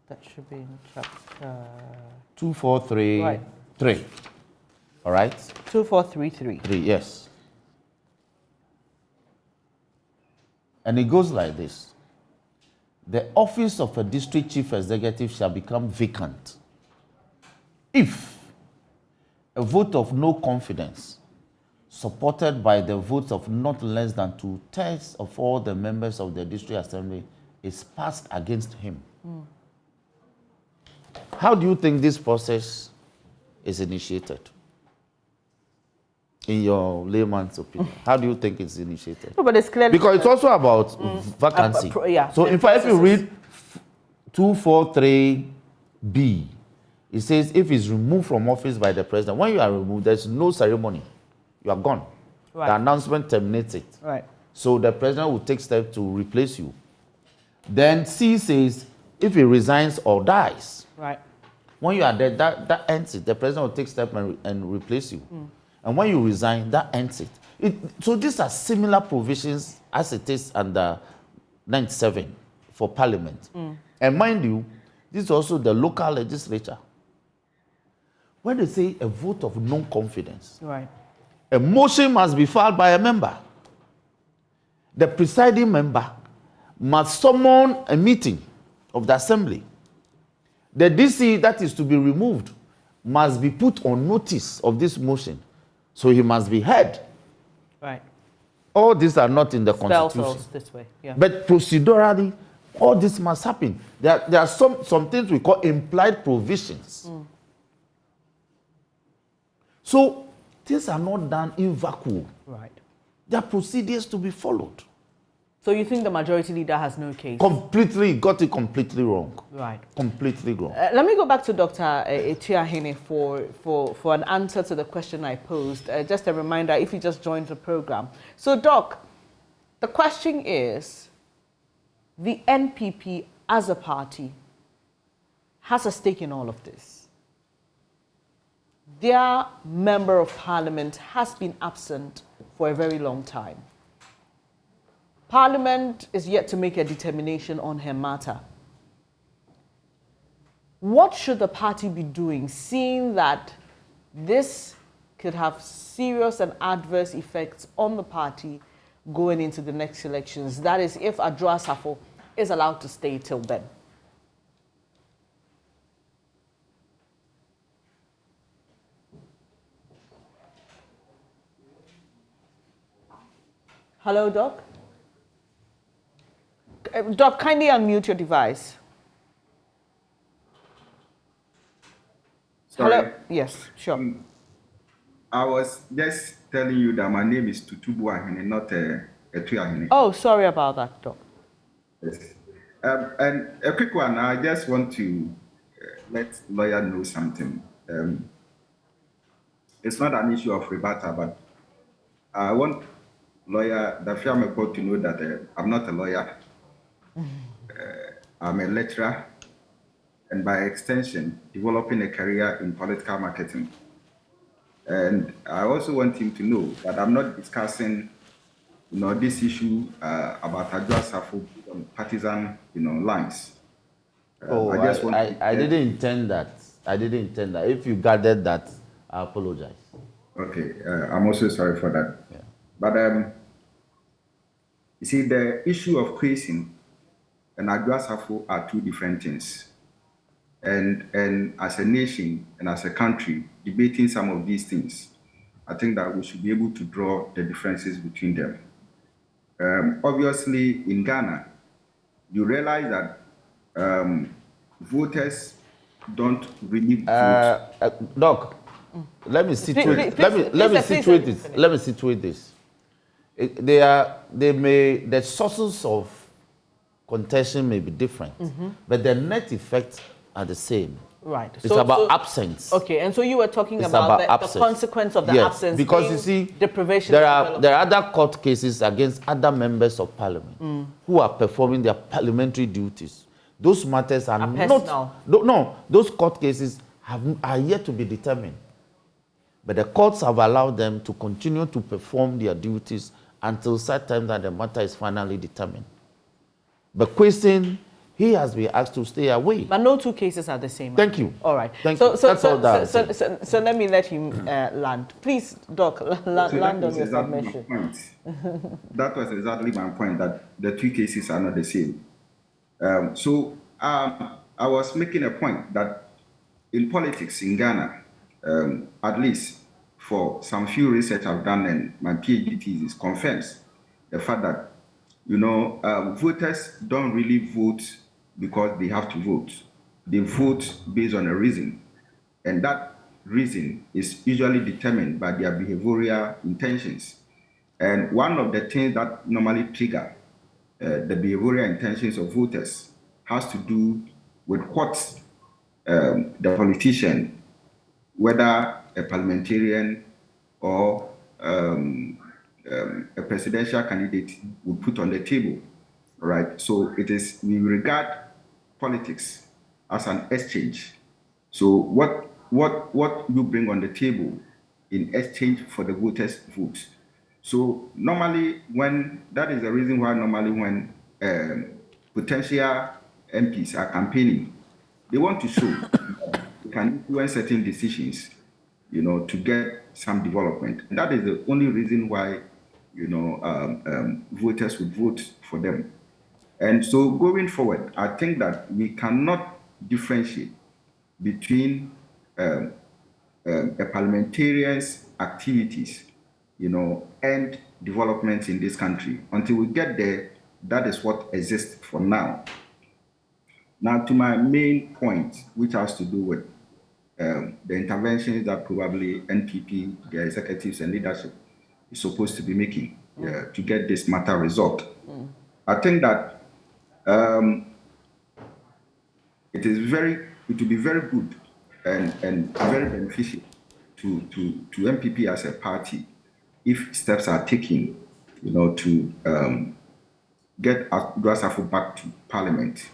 E: That should be in chapter...
F: 243.
E: Right.
F: 3. All right?
E: 2433.
F: 3, yes. And it goes like this. The office of a district chief executive shall become vacant if a vote of no confidence, supported by the votes of not less than 2/3 of all the members of the district assembly, is passed against him. Mm. How do you think this process is initiated? In your layman's opinion, how do you think it's initiated?
E: No, but it's clearly
F: because it's also about vacancy. So, in fact, if you read 243B, it says if it's removed from office by the president, when you are removed, there's no ceremony. You are gone. Right. The announcement terminates it.
E: Right.
F: So the president will take steps to replace you. Then C says if he resigns or dies.
E: Right.
F: When you are dead, that ends it. The president will take steps and replace you. Mm. And when you resign, that ends it. So these are similar provisions as it is under 97 for Parliament. Mm. And mind you, this is also the local legislature. When they say a vote of no confidence,
E: right,
F: a motion must be filed by a member. the presiding member must summon a meeting of the assembly. The DC that is to be removed must be put on notice of this motion, so he must be heard.
E: Right.
F: All these are not in the Constitution.
E: This way. Yeah.
F: But procedurally, all this must happen. There are some things we call implied provisions. So things are not done in vacuum.
E: Right.
F: There are procedures to be followed.
E: So you think the majority leader has no case?
F: Completely, got it completely wrong.
E: Right.
F: Completely wrong.
E: Let me go back to Dr. Echiahene for an answer to the question I posed. Just a reminder, if you just joined the program. So, Doc, the question is, the NPP as a party has a stake in all of this. Their member of parliament has been absent for a very long time. Parliament is yet to make a determination on her matter. What should the party be doing, seeing that this could have serious and adverse effects on the party going into the next elections? That is, if Adwoa Safo is allowed to stay till then. Hello, Doc? Doc, kindly unmute your device.
G: Sorry.
E: Hello? Yes, sure.
G: I was just telling you that my name is Tutubuahene, not Etuahene.
E: Oh, sorry about that, Doc.
G: Yes. And a quick one, I just want to let lawyer know something. It's not an issue of rebuttal, but I want lawyer Dafiameko to know that I'm not a lawyer. I'm a lecturer, and by extension, developing a career in political marketing. And I also want him to know that I'm not discussing, this issue about Adwoa Safo on partisan, lines.
F: I didn't intend that. I didn't intend that. If you gathered that, I apologize.
G: Okay, I'm also sorry for that.
F: Yeah.
G: But you see, the issue of creasing and Adwoa Safo are two different things. And as a nation and as a country, debating some of these things, I think that we should be able to draw the differences between them. Obviously, in Ghana, you realize that voters don't really vote.
F: Doc, let me situate. Let me situate this. The sources of contention may be different, but the net effects are the same.
E: Right.
F: It's about absence.
E: Okay, and so you were talking about the consequence of the absence.
F: Because you see,
E: deprivation.
F: there are other court cases against other members of parliament who are performing their parliamentary duties. Those matters are not. No, those court cases are yet to be determined. But the courts have allowed them to continue to perform their duties until such time that the matter is finally determined. But question, he has been asked to stay away.
E: But no two cases are the same.
F: Thank you.
E: All right.
F: So
E: let me let him land. Please, Doc, land on your submission.
G: That was exactly my point, that the two cases are not the same. I was making a point that in politics in Ghana, at least for some few research I've done and my PhD thesis confirms the fact that, voters don't really vote because they have to vote. They vote based on a reason. And that reason is usually determined by their behavioral intentions. And one of the things that normally trigger the behavioral intentions of voters has to do with what the politician, whether a parliamentarian or a presidential candidate, would put on the table, right? So we regard politics as an exchange. So what you bring on the table in exchange for the voters' vote. So normally that is the reason why normally when potential MPs are campaigning, they want to show they can influence certain decisions, to get some development. And that is the only reason why voters would vote for them. And so going forward, I think that we cannot differentiate between a parliamentarian's activities, and developments in this country. Until we get there, that is what exists for now. Now, to my main point, which has to do with the interventions that probably NPP, their executives and leadership is supposed to be making to get this matter resolved. I think that it will be very good and very beneficial to MPP as a party if steps are taken, to get Adwoa Safo back to Parliament.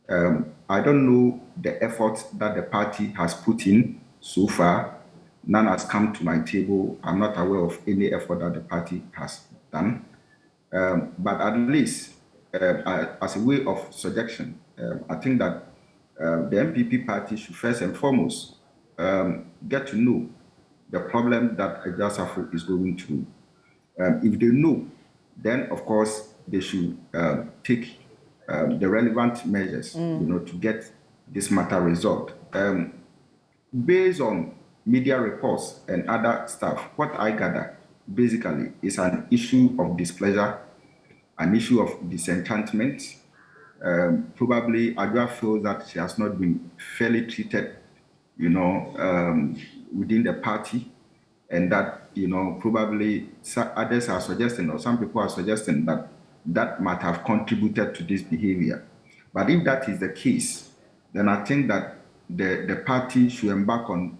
G: I don't know the effort that the party has put in so far. None has come to my table. I'm not aware of any effort that the party has done. But at least, as a way of suggestion, I think that the MPP party should first and foremost get to know the problem that Adwoa Safo is going through. If they know, then of course they should take the relevant measures, to get this matter resolved. Based on media reports and other stuff, what I gather basically is an issue of displeasure, an issue of disenchantment. Probably Adwoa feels that she has not been fairly treated, within the party, and that, probably others are suggesting, or some people are suggesting that that might have contributed to this behavior. But if that is the case, then I think that the party should embark on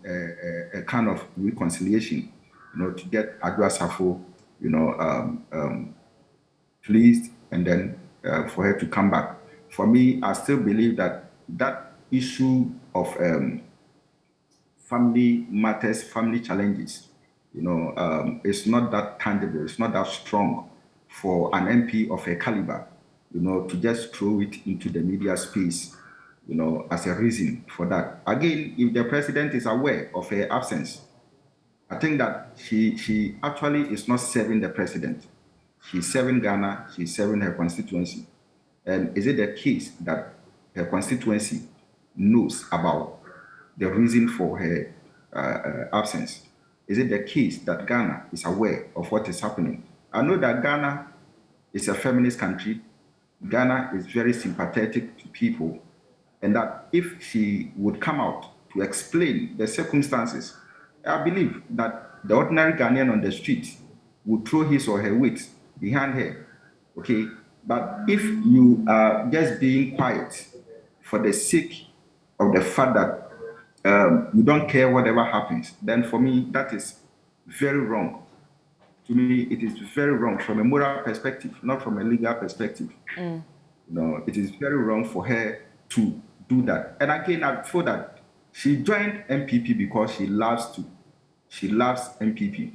G: a kind of reconciliation, to get Adwoa Safo, pleased, and then for her to come back. For me, I still believe that that issue of family matters, family challenges, it's not that tangible, it's not that strong for an MP of a caliber, to just throw it into the media space, as a reason for that. Again, if the president is aware of her absence, I think that she actually is not serving the president. She's serving Ghana, she's serving her constituency. And is it the case that her constituency knows about the reason for her absence? Is it the case that Ghana is aware of what is happening? I know that Ghana is a feminist country. Ghana is very sympathetic to people. And that if she would come out to explain the circumstances, I believe that the ordinary Ghanaian on the street would throw his or her weight behind her. Okay? But if you are just being quiet for the sake of the fact that you don't care whatever happens, then for me, that is very wrong. To me, it is very wrong from a moral perspective, not from a legal perspective. It is very wrong for her to do that. And again, I feel that she joined MPP because she loves MPP.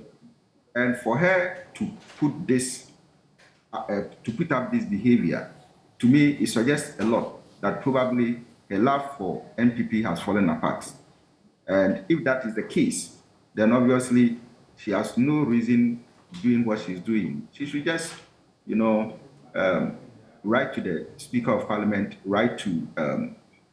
G: And for her to put this, to put up this behavior, to me, it suggests a lot that probably her love for MPP has fallen apart. And if that is the case, then obviously she has no reason doing what she's doing. She should just, write to the Speaker of Parliament, write to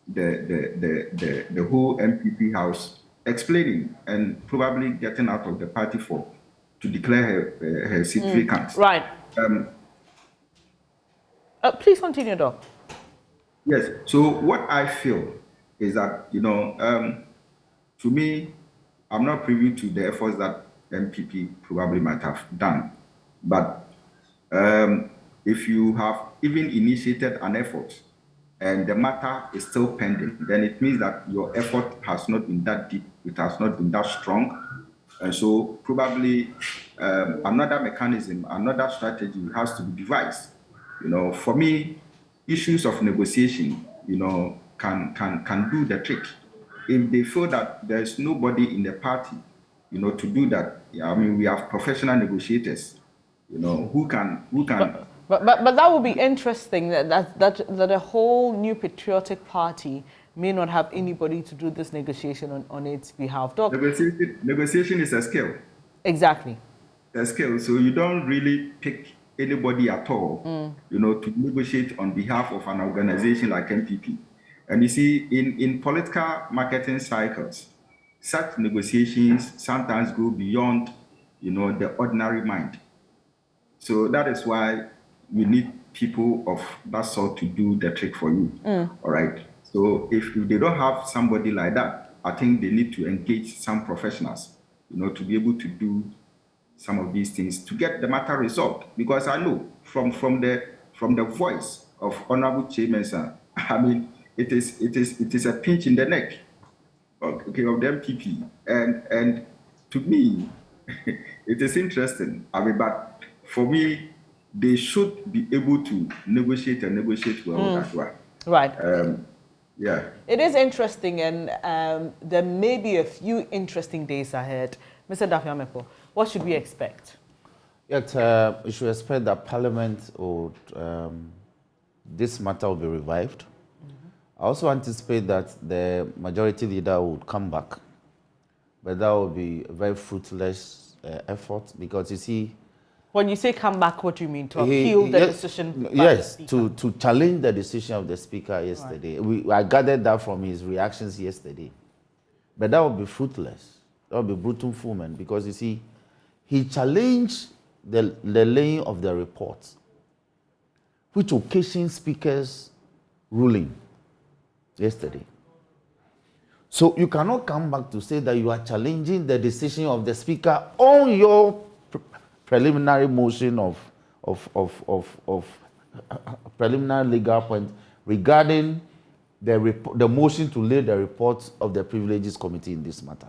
G: the whole MPP House, explaining and probably getting out of the party to declare her seat vacant.
E: Right. Please continue, Doc.
G: Yes. So what I feel is that, to me, I'm not privy to the efforts that MPP probably might have done. But if you have even initiated an effort and the matter is still pending, then it means that your effort has not been that deep, it has not been that strong. And so probably another mechanism, another strategy has to be devised. For me, issues of negotiation, can do the trick. If they feel that there is nobody in the party, to do that, I mean, we have professional negotiators, who can.
E: But that would be interesting that a whole new patriotic party may not have anybody to do this negotiation on its behalf. Doc,
G: negotiation is a skill.
E: Exactly.
G: scale, so you don't really pick anybody at all, to negotiate on behalf of an organization like MPP. And you see, in political marketing cycles, such negotiations sometimes go beyond, the ordinary mind. So that is why you need people of that sort to do the trick for you. All right. So if they don't have somebody like that, I think they need to engage some professionals, to be able to do some of these things to get the matter resolved. Because I know from the voice of Honorable Chairman, I mean, it is a pinch in the neck, okay, of the MPP, and to me, it is interesting. I mean, but for me, they should be able to negotiate well with Adwoa.
E: Right.
G: Yeah.
E: It is interesting, and there may be a few interesting days ahead. Mr. Dafiamepo, what should we expect?
F: Yet, we should expect that Parliament would, this matter will be revived. I also anticipate that the majority leader would come back, but that will be a very fruitless effort, because you see,
E: when you say come back, what do you mean? To appeal the decision?
F: Yes, to challenge the decision of the Speaker yesterday. Right. I gathered that from his reactions yesterday. But that would be fruitless. That would be brutal fulfillment, because you see, he challenged the laying of the report, which occasioned Speaker's ruling yesterday. So you cannot come back to say that you are challenging the decision of the Speaker on your preliminary motion of preliminary legal point regarding the motion to lay the report of the Privileges Committee in this matter.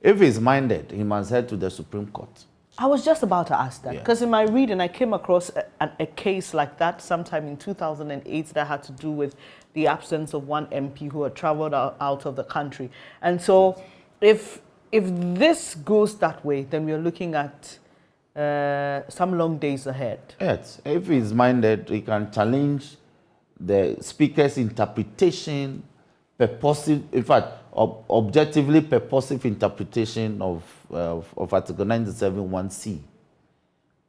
F: If he's minded, he must head to the Supreme Court.
E: I was just about to ask that, because in my reading, I came across a case like that sometime in 2008 that had to do with the absence of one MP who had traveled out of the country. And so if this goes that way, then we're looking at some long days ahead.
F: Yes, if he's minded, he can challenge the Speaker's interpretation, purposive, in fact, objectively purposive interpretation of Article 97(1)(c)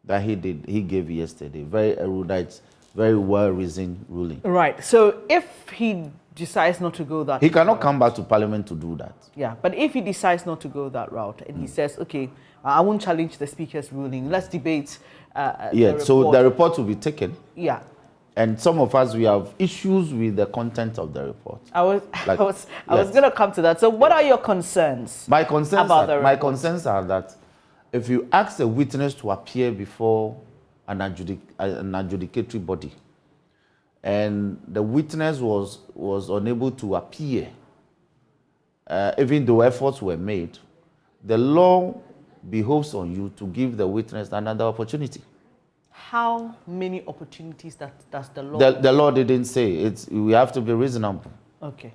F: that he gave yesterday. Very erudite, very well-reasoned ruling.
E: Right. So if he decides not to go that
F: route, he cannot come back to Parliament to do that.
E: Yeah, but if he decides not to go that route and he says, okay, I won't challenge the Speaker's ruling, let's debate
F: so the report will be taken.
E: Yeah.
F: And some of us, we have issues with the content of the report.
E: I was going to come to that. So what are your concerns?
F: My concerns are that if you ask a witness to appear before an adjudicatory body, and the witness was unable to appear, even though efforts were made, the law behoves on you to give the witness another opportunity.
E: How many opportunities does the law?
F: The law didn't say. We have to be reasonable.
E: Okay.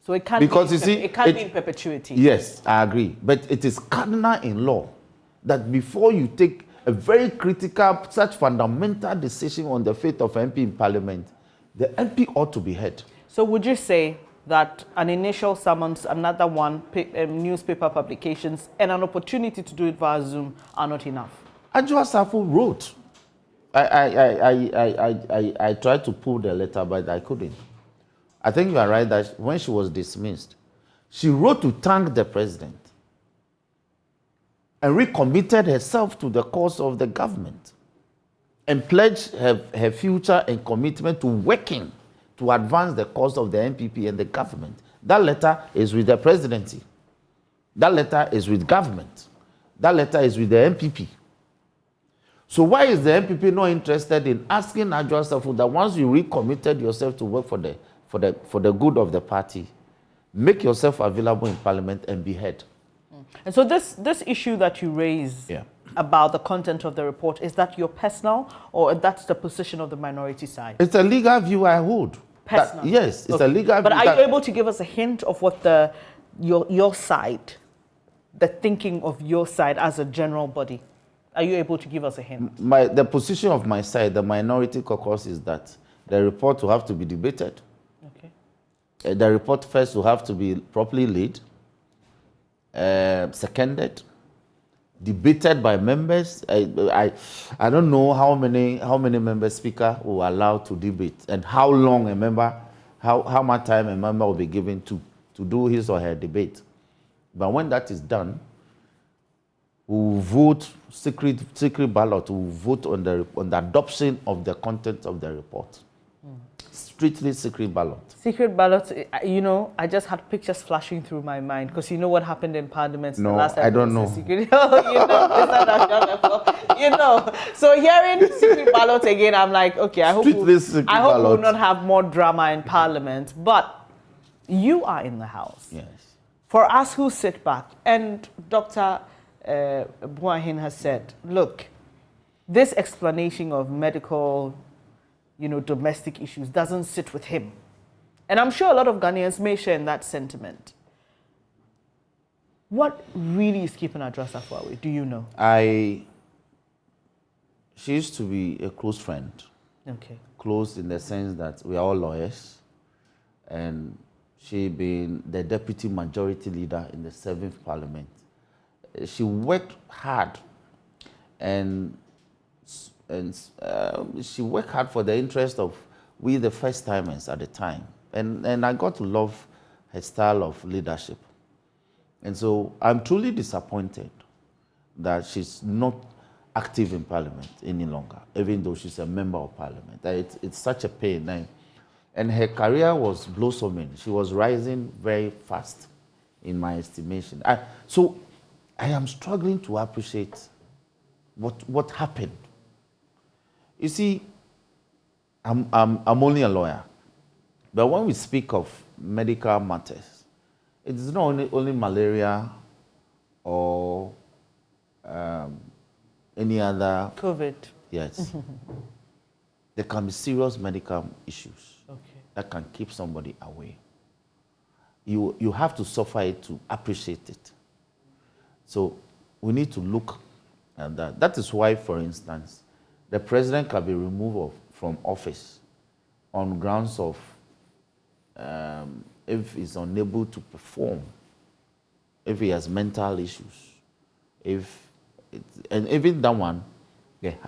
E: So it can't be in perpetuity.
F: Yes, I agree. But it is cardinal in law that before you take a very critical, such fundamental decision on the fate of MP in Parliament, the MP ought to be heard.
E: So would you say that an initial summons, another one, newspaper publications, and an opportunity to do it via Zoom are not enough?
F: Adwoa Safo wrote. I tried to pull the letter, but I couldn't. I think you are right that when she was dismissed, she wrote to thank the president and recommitted herself to the cause of the government and pledged her future and commitment to working to advance the cause of the MPP and the government. That letter is with the presidency. That letter is with government. That letter is with the MPP. So why is the MPP not interested in asking Adwoa Safo that once you recommitted yourself to work for the good of the party, make yourself available in Parliament and be heard?
E: And so this issue that you raise about the content of the report, is that your personal, or that's the position of the minority side?
F: It's a legal view I hold.
E: Personal?
F: Yes, it's a legal view.
E: But are you able to give us a hint of what your side, the thinking of your side as a general body? Are you able to give us a hint?
F: The position of my side, the minority caucus, is that the report will have to be debated. Okay. The report first will have to be properly laid, seconded, debated by members. I don't know how many member speaker will allow to debate and how long a member, how much time a member will be given to do his or her debate. But when that is done, we will vote secret ballot. We will vote on the adoption of the content of the report. Strictly secret ballot.
E: Secret ballot, you know, I just had pictures flashing through my mind because you know what happened in Parliament the last time.
F: I don't know.
E: Secret, you know. So hearing secret ballot again, I'm like, okay, I hope we will not have more drama in Parliament. But you are in the House.
F: Yes.
E: For us who sit back, and Dr. Buahin has said, look, this explanation of medical, you know, domestic issues doesn't sit with him. And I'm sure a lot of Ghanaians may share in that sentiment. What really is keeping Adwoa Safo away? Do you know?
F: She used to be a close friend.
E: Okay.
F: Close in the sense that we are all lawyers. And she been the deputy majority leader in the 7th Parliament. She worked hard and she worked hard for the interest of we, the first-timers at the time. And I got to love her style of leadership. And so I'm truly disappointed that she's not active in Parliament any longer, even though she's a member of Parliament. It's such a pain. And her career was blossoming. She was rising very fast, in my estimation. So I am struggling to appreciate what happened. You see, I'm only a lawyer. But when we speak of medical matters, it is not only malaria or any other...
E: COVID.
F: Yes. There can be serious medical issues that can keep somebody away. You have to suffer it to appreciate it. So we need to look at that. That is why, for instance, the president can be removed from office on grounds of if he's unable to perform, if he has mental issues, and even that one,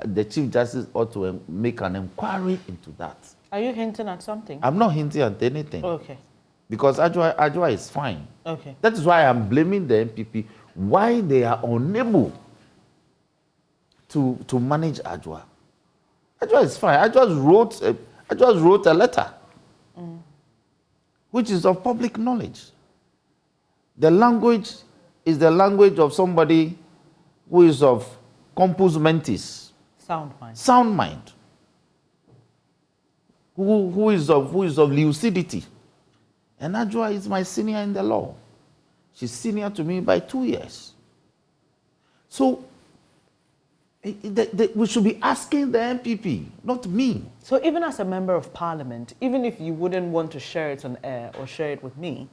F: the Chief Justice ought to make an inquiry into that.
E: Are you hinting at something?
F: I'm not hinting at anything.
E: Okay.
F: Because Adwoa is fine.
E: Okay.
F: That is why I'm blaming the MPP, why they are unable to manage Adwoa. Adwoa is fine. Adwoa wrote a letter, which is of public knowledge. The language is the language of somebody who is of compus mentis.
E: Sound mind.
F: Sound mind. Who is of lucidity. And Adwoa is my senior in the law. She's senior to me by 2 years. So we should be asking the MPP, not me.
E: So even as a member of Parliament, even if you wouldn't want to share it on air or share it with me,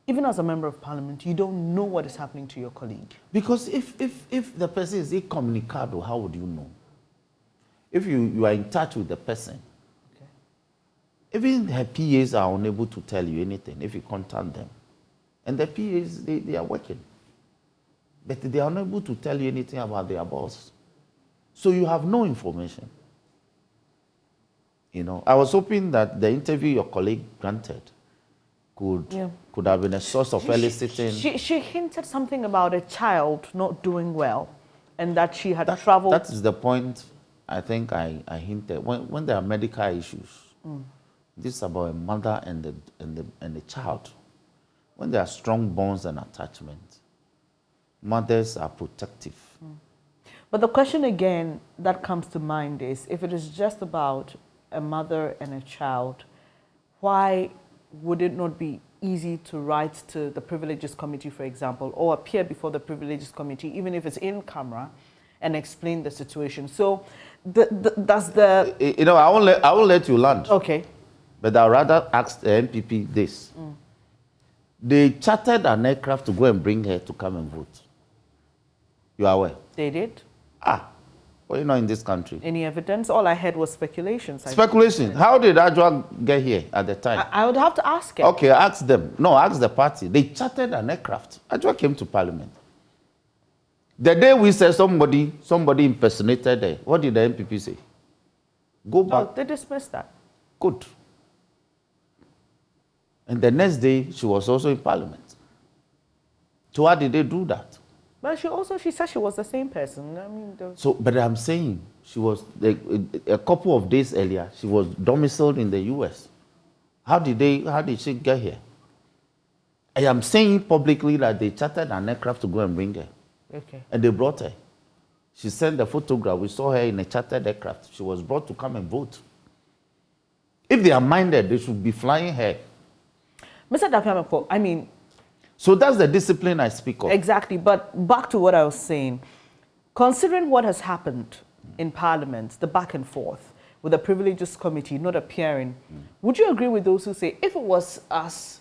E: even as a member of Parliament, you don't know what is happening to your colleague.
F: Because if the person is incommunicado, how would you know? If you are in touch with the person, okay, even her PAs are unable to tell you anything if you contact them. And the PAs, they are working. But they are unable to tell you anything about their boss. So you have no information. You know, I was hoping that the interview your colleague granted could have been a source of eliciting.
E: She hinted something about a child not doing well and that she had traveled.
F: That is the point I think I hinted. When there are medical issues, this is about a mother and the child. When there are strong bonds and attachment, mothers are protective.
E: But the question again that comes to mind is, if it is just about a mother and a child, why would it not be easy to write to the Privileges Committee, for example, or appear before the Privileges Committee, even if it's in camera, and explain the situation? So does the...
F: You know, I won't let you land.
E: Okay.
F: But I'd rather ask the MPP this. They chartered an aircraft to go and bring her to come and vote. You are aware?
E: They did?
F: Well, you're not in this country.
E: Any evidence? All I heard was speculations.
F: Speculation? How did Adwoa get here at the time?
E: I would have to ask her.
F: Okay, ask them. No, ask the party. They chartered an aircraft. Adwoa came to Parliament. The day we said somebody impersonated her, what did the MPP say? Go back.
E: Oh, they dismissed that.
F: Good. And the next day, she was also in Parliament. So why did they do that?
E: But she said she was the same person. I mean,
F: but I'm saying she was a couple of days earlier. She was domiciled in the U.S. How did she get here? I am saying publicly that they chartered an aircraft to go and bring her.
E: Okay.
F: And they brought her. She sent a photograph. We saw her in a chartered aircraft. She was brought to come and vote. If they are minded, they should be flying her.
E: Mr. Dafiamako, I mean...
F: So that's the discipline I speak of.
E: Exactly. But back to what I was saying. Considering what has happened in Parliament, the back and forth, with the Privileges Committee not appearing, would you agree with those who say, if it was us,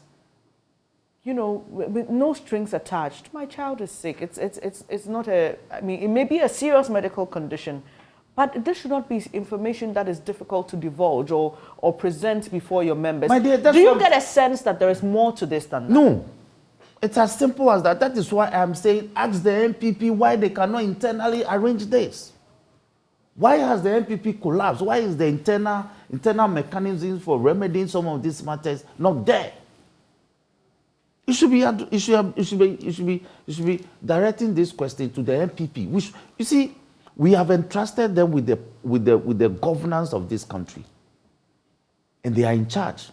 E: you know, with no strings attached, my child is sick. It's not a, I mean, it may be a serious medical condition, but this should not be information that is difficult to divulge or present before your members.
F: My dear,
E: do you get a sense that there is more to this than that?
F: No. It's as simple as that. That is why I'm saying, ask the MPP why they cannot internally arrange this. Why has the MPP collapsed? Why is the internal mechanisms for remedying some of these matters not there? You should be directing this question to the MPP. Which, you see, we have entrusted them with the governance of this country, and they are in charge.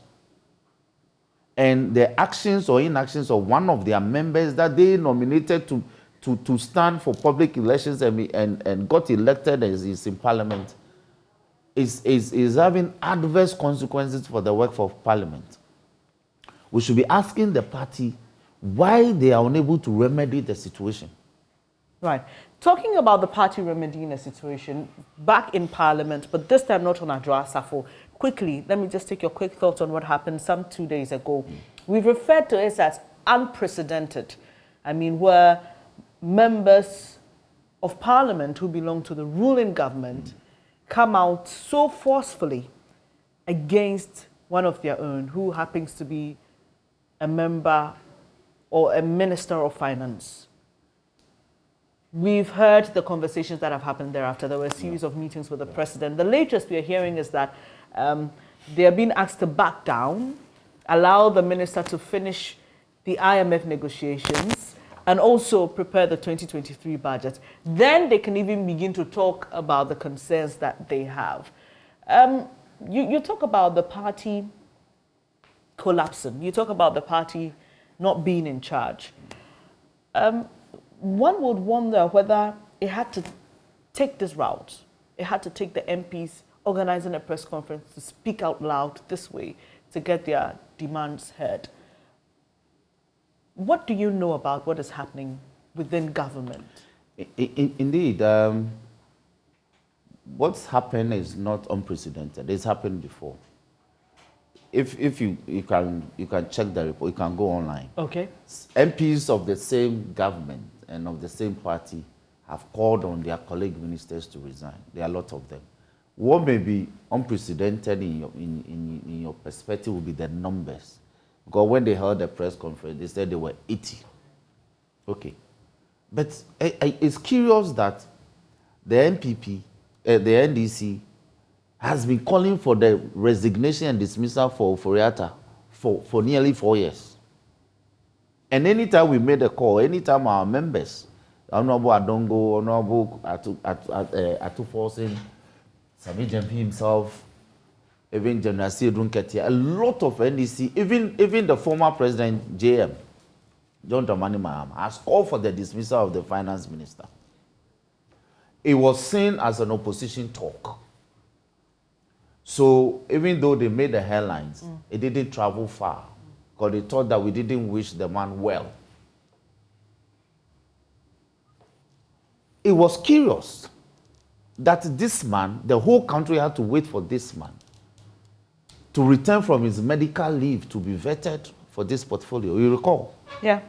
F: And the actions or inactions of one of their members that they nominated to stand for public elections and got elected as is in Parliament is having adverse consequences for the work of Parliament. We should be asking the party why they are unable to remedy the situation.
E: Right. Talking about the party remedying the situation, back in Parliament, but this time not on Adwoa Safo. Quickly, let me just take your quick thoughts on what happened some 2 days ago. We've referred to it as unprecedented. I mean, where members of Parliament who belong to the ruling government come out so forcefully against one of their own who happens to be a member or a minister of finance. We've heard the conversations that have happened thereafter. There were a series of meetings with the president. The latest we are hearing is that they are being asked to back down, allow the minister to finish the IMF negotiations, and also prepare the 2023 budget. Then they can even begin to talk about the concerns that they have. You talk about the party collapsing. You talk about the party not being in charge. One would wonder whether it had to take this route. It had to take the MPs organizing a press conference to speak out loud this way to get their demands heard. What do you know about what is happening within government?
F: Indeed, what's happened is not unprecedented. It's happened before. If you can check the report, you can go online.
E: Okay.
F: MPs of the same government and of the same party have called on their colleague ministers to resign. There are a lot of them. What may be unprecedented in your perspective will be the numbers. Because when they held the press conference, they said there were 80. Okay. But it's curious that the MPP, the NDC, has been calling for the resignation and dismissal for Foriata for nearly 4 years. And anytime we made a call, anytime our members, Honorable Adongo, Honorable Atufosin, Sami Jempi himself, even General Siedun Ketia, a lot of NDC, even the former President JM, John Dramani Mahama, has called for the dismissal of the finance minister. It was seen as an opposition talk. So even though they made the headlines, it didn't travel far because they thought that we didn't wish the man well. It was curious that this man, the whole country had to wait for this man to return from his medical leave to be vetted for this portfolio. You recall?
E: Yeah.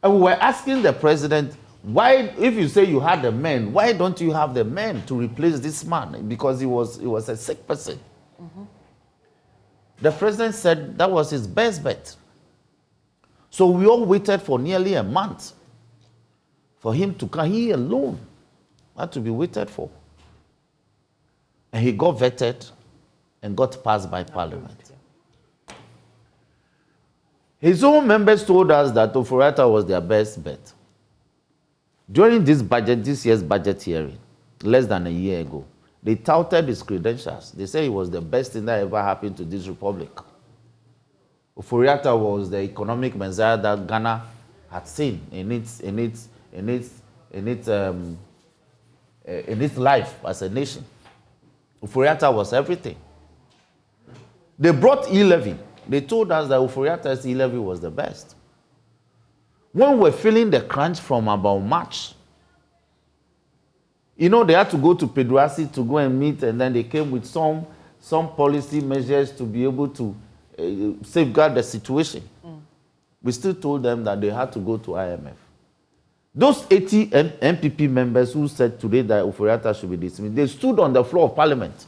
F: And we were asking the president, why, if you say you had the men, why don't you have the men to replace this man? Because he was a sick person. The president said that was his best bet. So we all waited for nearly a month For him to come, he alone had to be waited for. And he got vetted and got passed by Parliament. His own members told us that Oforiatta was their best bet. During this year's budget hearing, less than a year ago, they touted his credentials. They said he was the best thing that ever happened to this republic. Oforiatta was the economic messiah that Ghana had seen in its life as a nation. Oforiatta was everything. They brought e-levy. They told us that Oforiatta's e-levy was the best. When we're feeling the crunch from about March, you know, they had to go to Pedrasi to go and meet, and then they came with some policy measures to be able to safeguard the situation. We still told them that they had to go to IMF. Those 80 MPP members who said today that Oforiatta should be dismissed, they stood on the floor of Parliament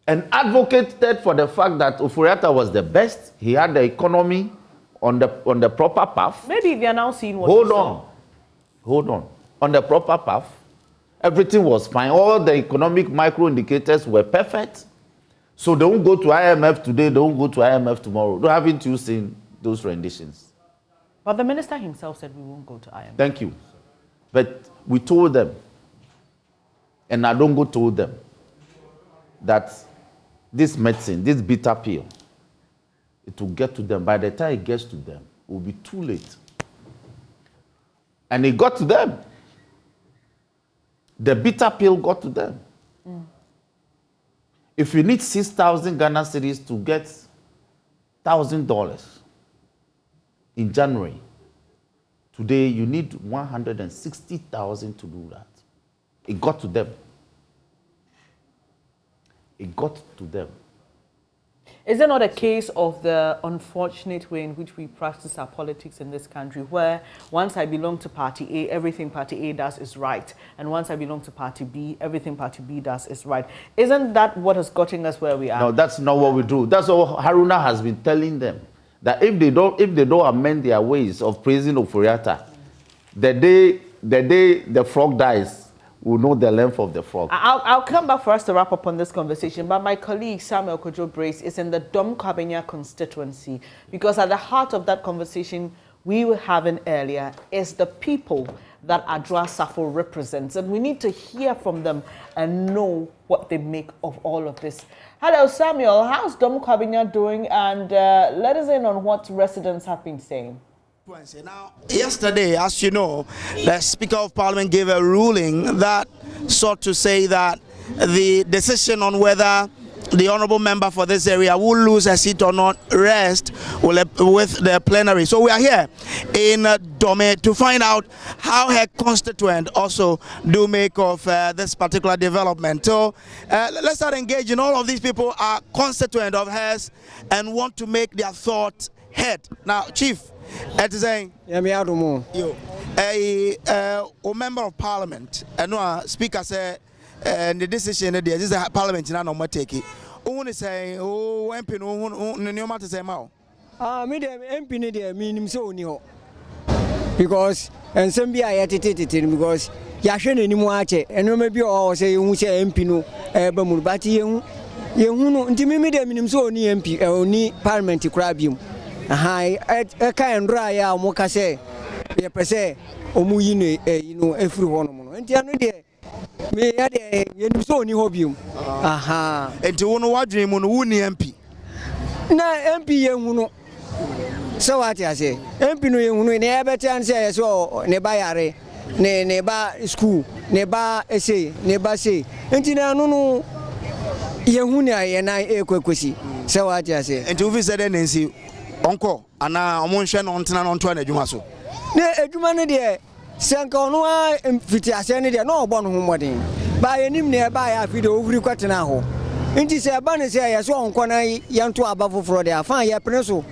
F: and advocated for the fact that Oforiatta was the best. He had the economy on the proper path. Maybe they are now seeing what. Hold on. On the proper path, everything was fine. All the economic micro indicators were perfect. So don't go to IMF today, don't go to IMF tomorrow. Haven't you seen those renditions?
E: But the minister himself said we won't go to IMF.
F: Thank you. But we told them, and Adongo told them, that this medicine, this bitter pill, it will get to them. By the time it gets to them, it will be too late. And it got to them. The bitter pill got to them. If you need 6,000 Ghana cedis to get $1,000 in January, today you need 160,000 to do that. It got to them. It got to them.
E: Is it not a case of the unfortunate way in which we practice our politics in this country, where once I belong to Party A, everything Party A does is right, and once I belong to Party B, everything Party B does is right? Isn't that what has gotten us where we are?
F: No, that's not what we do. That's what Haruna has been telling them, that if they don't amend their ways of praising Oforiatta, the day the frog dies, we'll know the length of the frog.
E: I'll come back for us to wrap up on this conversation, but my colleague Samuel Kojo Brace is in the Dom Kwabenya constituency, because at the heart of that conversation we were having earlier is the people that Adwoa Safo represents, and we need to hear from them and know what they make of all of this. Hello Samuel, how's Dom Kwabenya doing, and let us in on what residents have been saying.
H: Now, yesterday, as you know, the Speaker of Parliament gave a ruling that sought to say that the decision on whether the honourable member for this area will lose a seat or not rests with the plenary. So we are here in Dome to find out how her constituent also do make of this particular development. So let's start engaging. All of these people are constituent of hers and want to make their thoughts heard. Now, Chief, it is saying, a member of Parliament, and Speaker said, the decision that this is a Parliament in our take it. Only say, oh, MP, no matter say, Mao.
I: Me, MP, they mean so new because and some be I attitude because Yashin anymore, and maybe all say, who say MP no, but you intimidate them in so near MP, only Parliament to grab him. Hi, I can't dry out Mokase, a per se, or Muyine, everyone. And the other day, me had a so new hobium. Aha,
H: and to one what dream on Woony MP.
I: Na MP, you so what I say, MP, no, never chance so, never never school, never essay, never say, and you know, Yahunia and I equacy. So what I say,
H: and to visit Nancy. Uncle, and now I'm on Tana Jumaso.
I: Ne, Jumani, dear, Sankonoa, and Fitiasani, no one whom wedding. By a name nearby, I feed over Quatanaho. And this a banner say, I saw on corner young to above for their fine pencil.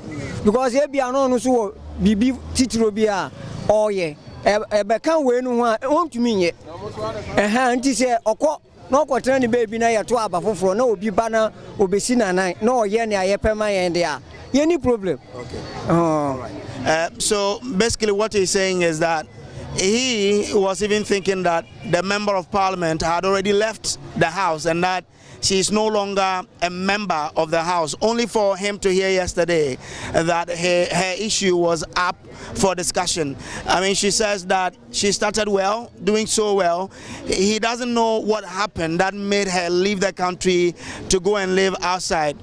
I: Because there be an honor so be Titrobia, oh, yeah, a become when won't you mean it? A hand to say, or no quaternary baby, na to above for no be banner or be seen a night, no, yenny, I pay my end there. Any problem?
H: Okay. All right. So basically what he's saying is that he was even thinking that the member of parliament had already left the house and that she is no longer a member of the house, only for him to hear yesterday that her issue was up for discussion. I mean, she says that she started well, doing so well. He doesn't know what happened that made her leave the country to go and live outside.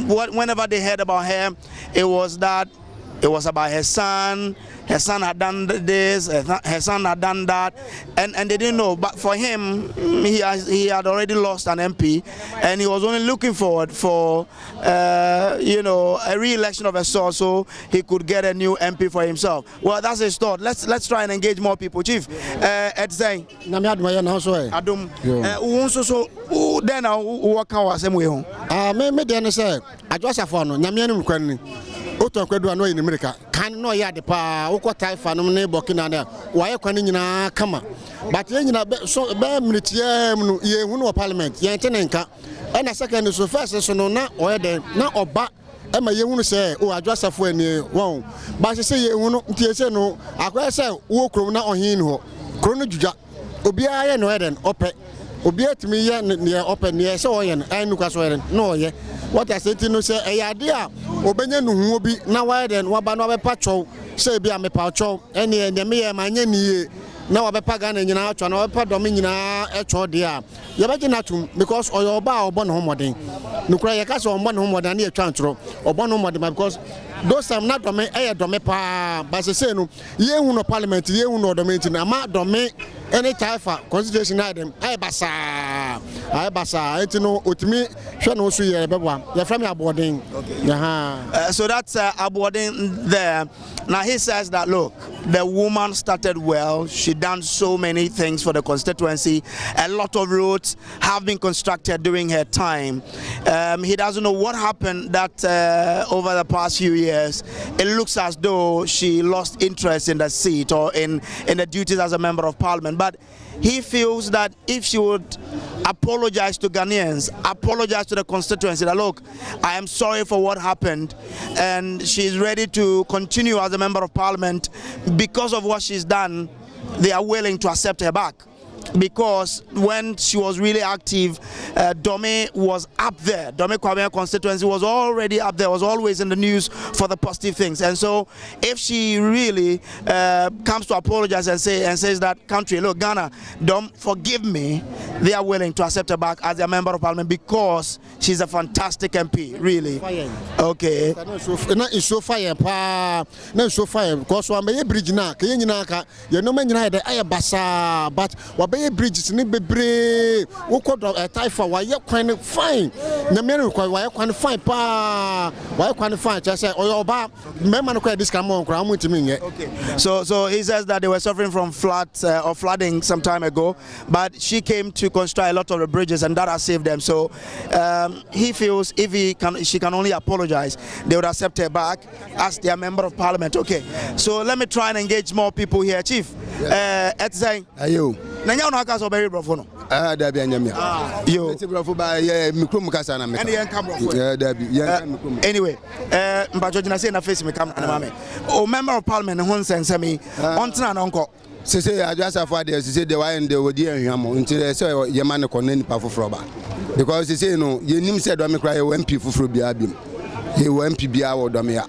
H: Whenever they heard about her, it was that it was about her son. Her son had done this, her son had done that, and they didn't know. But for him, he had already lost an MP, and he was only looking forward for, you know, a re-election of a sort, so he could get a new MP for himself. Well, that's his thought. Let's try and engage more people. Chief, Ed saying, Adum, then what can I say?
J: Me then say, Adwoa Safo no, Nyamianu Mkwani. Oto kwedu ano in America kan no ya de pa ukọ taifa no ne Burkina na waye kwani nyina kama but ye nyina so be minute mu ye hu no parliament ye ntene nka e na second so first so no na oye de na oba e ma ye hu no say o Adwoa Safo ani won ba se ye hu no ntie se no akwa se wo krom na ohin ho kro no djuja obi aye no eden ope obi atimi ye ne ope ne se oye no anu kwa so eden no oye what I say to you say eyade a obenya nu hu obi na wa den wa ba no be pacho say bi am pacho ene me ye manye nie na wa be paga na nyina atwa na wa pa dom nyina echo de a ye be gina tum because oyo ba obo no homoden nukura ye ka so obo no homoden na ye twa ntro obo no homoden because those time na dom e dom pa ba se no ye hu no parliament ye hu no dom na ma dom any taifa constitution na dem ay basa etino otimi hwe no so ye beba ye from Aboden.
H: So that's Aboden there. Now he says that look, the woman started well, she done so many things for the constituency, a lot of roads have been constructed during her time. He doesn't know what happened that over the past few years it looks as though she lost interest in the seat or in the duties as a member of parliament. But he feels that if she would apologize to Ghanaians, apologize to the constituency, that look, I am sorry for what happened, and she's ready to continue as a member of parliament because of what she's done, they are willing to accept her back. Because when she was really active, Dome was up there. Dome Kwame constituency was already up there, was always in the news for the positive things. And so if she really comes to apologize and says that country, look, Ghana, Dome, forgive me, they are willing to accept her back as a member of parliament because she's a fantastic MP, really. Okay.
J: It's so fire, no so fire, because one may bridge na, you know, many basa, but be bridges ni bebre wo kodo taifa wa ye kwan fine na me require wa ye kwan fine pa wa ye kwan fine just say oyo ba me man ko this come on kra mo ntimi nye.
H: Okay, so he says that they were suffering from floods or flooding some time ago, but she came to construct a lot of the bridges and that has saved them. So he feels if she can only apologize, they would accept her back as their member of parliament. Okay, so let me try and engage more people here. Chief, Etsai, ayo nanya no aka so very brofo no
D: da bia nyamia
H: yo
D: brofo ba ye mikrom kasa na meka
H: ene enka brofo
D: da bi ye mikrom
H: anyway mpacho jina say na face me kam na mame o member of parliament ho nsense me ontena na nko
D: sese Adwoa Safo de sese de wa ende wodi ahwamo nti se ye ma ne kono nipa foforo ba because sese no ye nim se do me kra ye MP foforo bia bim ye MP bia wo do me ya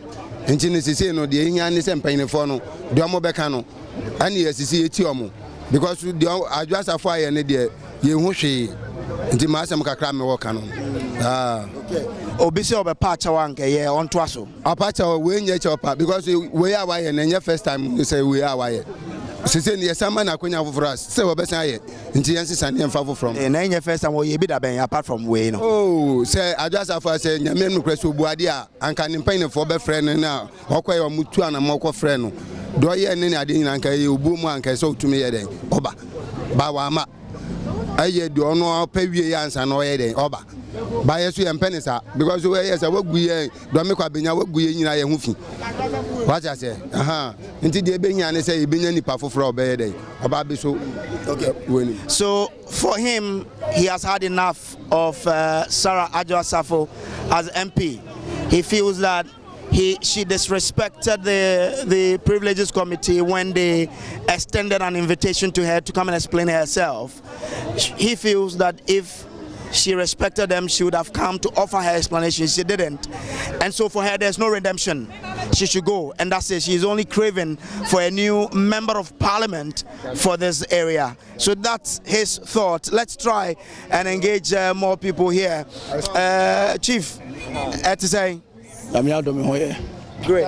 D: nti ne sese no de nya ne se mpanyinfo no do mo beka no ani ye sese eti omo because the Adwoa Safo aye ne de ye hu hwe nti ma asem kakra me wo ka no
H: okay obi se obe pa cha wanke ye on to aso
D: apacha we nya cha pa because we are why na nya first time say we are why sese ne sama na kwanya foforo se we be san aye nti yan sisa ne mfa foforo
H: na nya first time we bi da ben apart from we no
D: oh say Adwoa Safo say nyame no kra so buade a anka ne pan ne fo be frɛ no na okoye o mutu ana mo ko frɛ no do ye ne ade nyina anka ye obu mu anka so tumi ye den oba ba wa ma aye do ono pawie ya ansa no ye den oba ba ye so ye mpenisa because we yes wagu ye do me kwa benya wagu ye nyina ye hu fi what I say nti de benya ne say ye benya nipa foforo oba ye den oba be so okay
H: so for him he has had enough of Sarah Adwoa Safo as MP. He feels that she disrespected the Privileges Committee when they extended an invitation to her to come and explain herself. He feels that if she respected them, she would have come to offer her explanation. She didn't. And so for her, there's no redemption. She should go. And that's it. She's only craving for a new member of parliament for this area. So that's his thought. Let's try and engage more people here. Chief, to say? Great.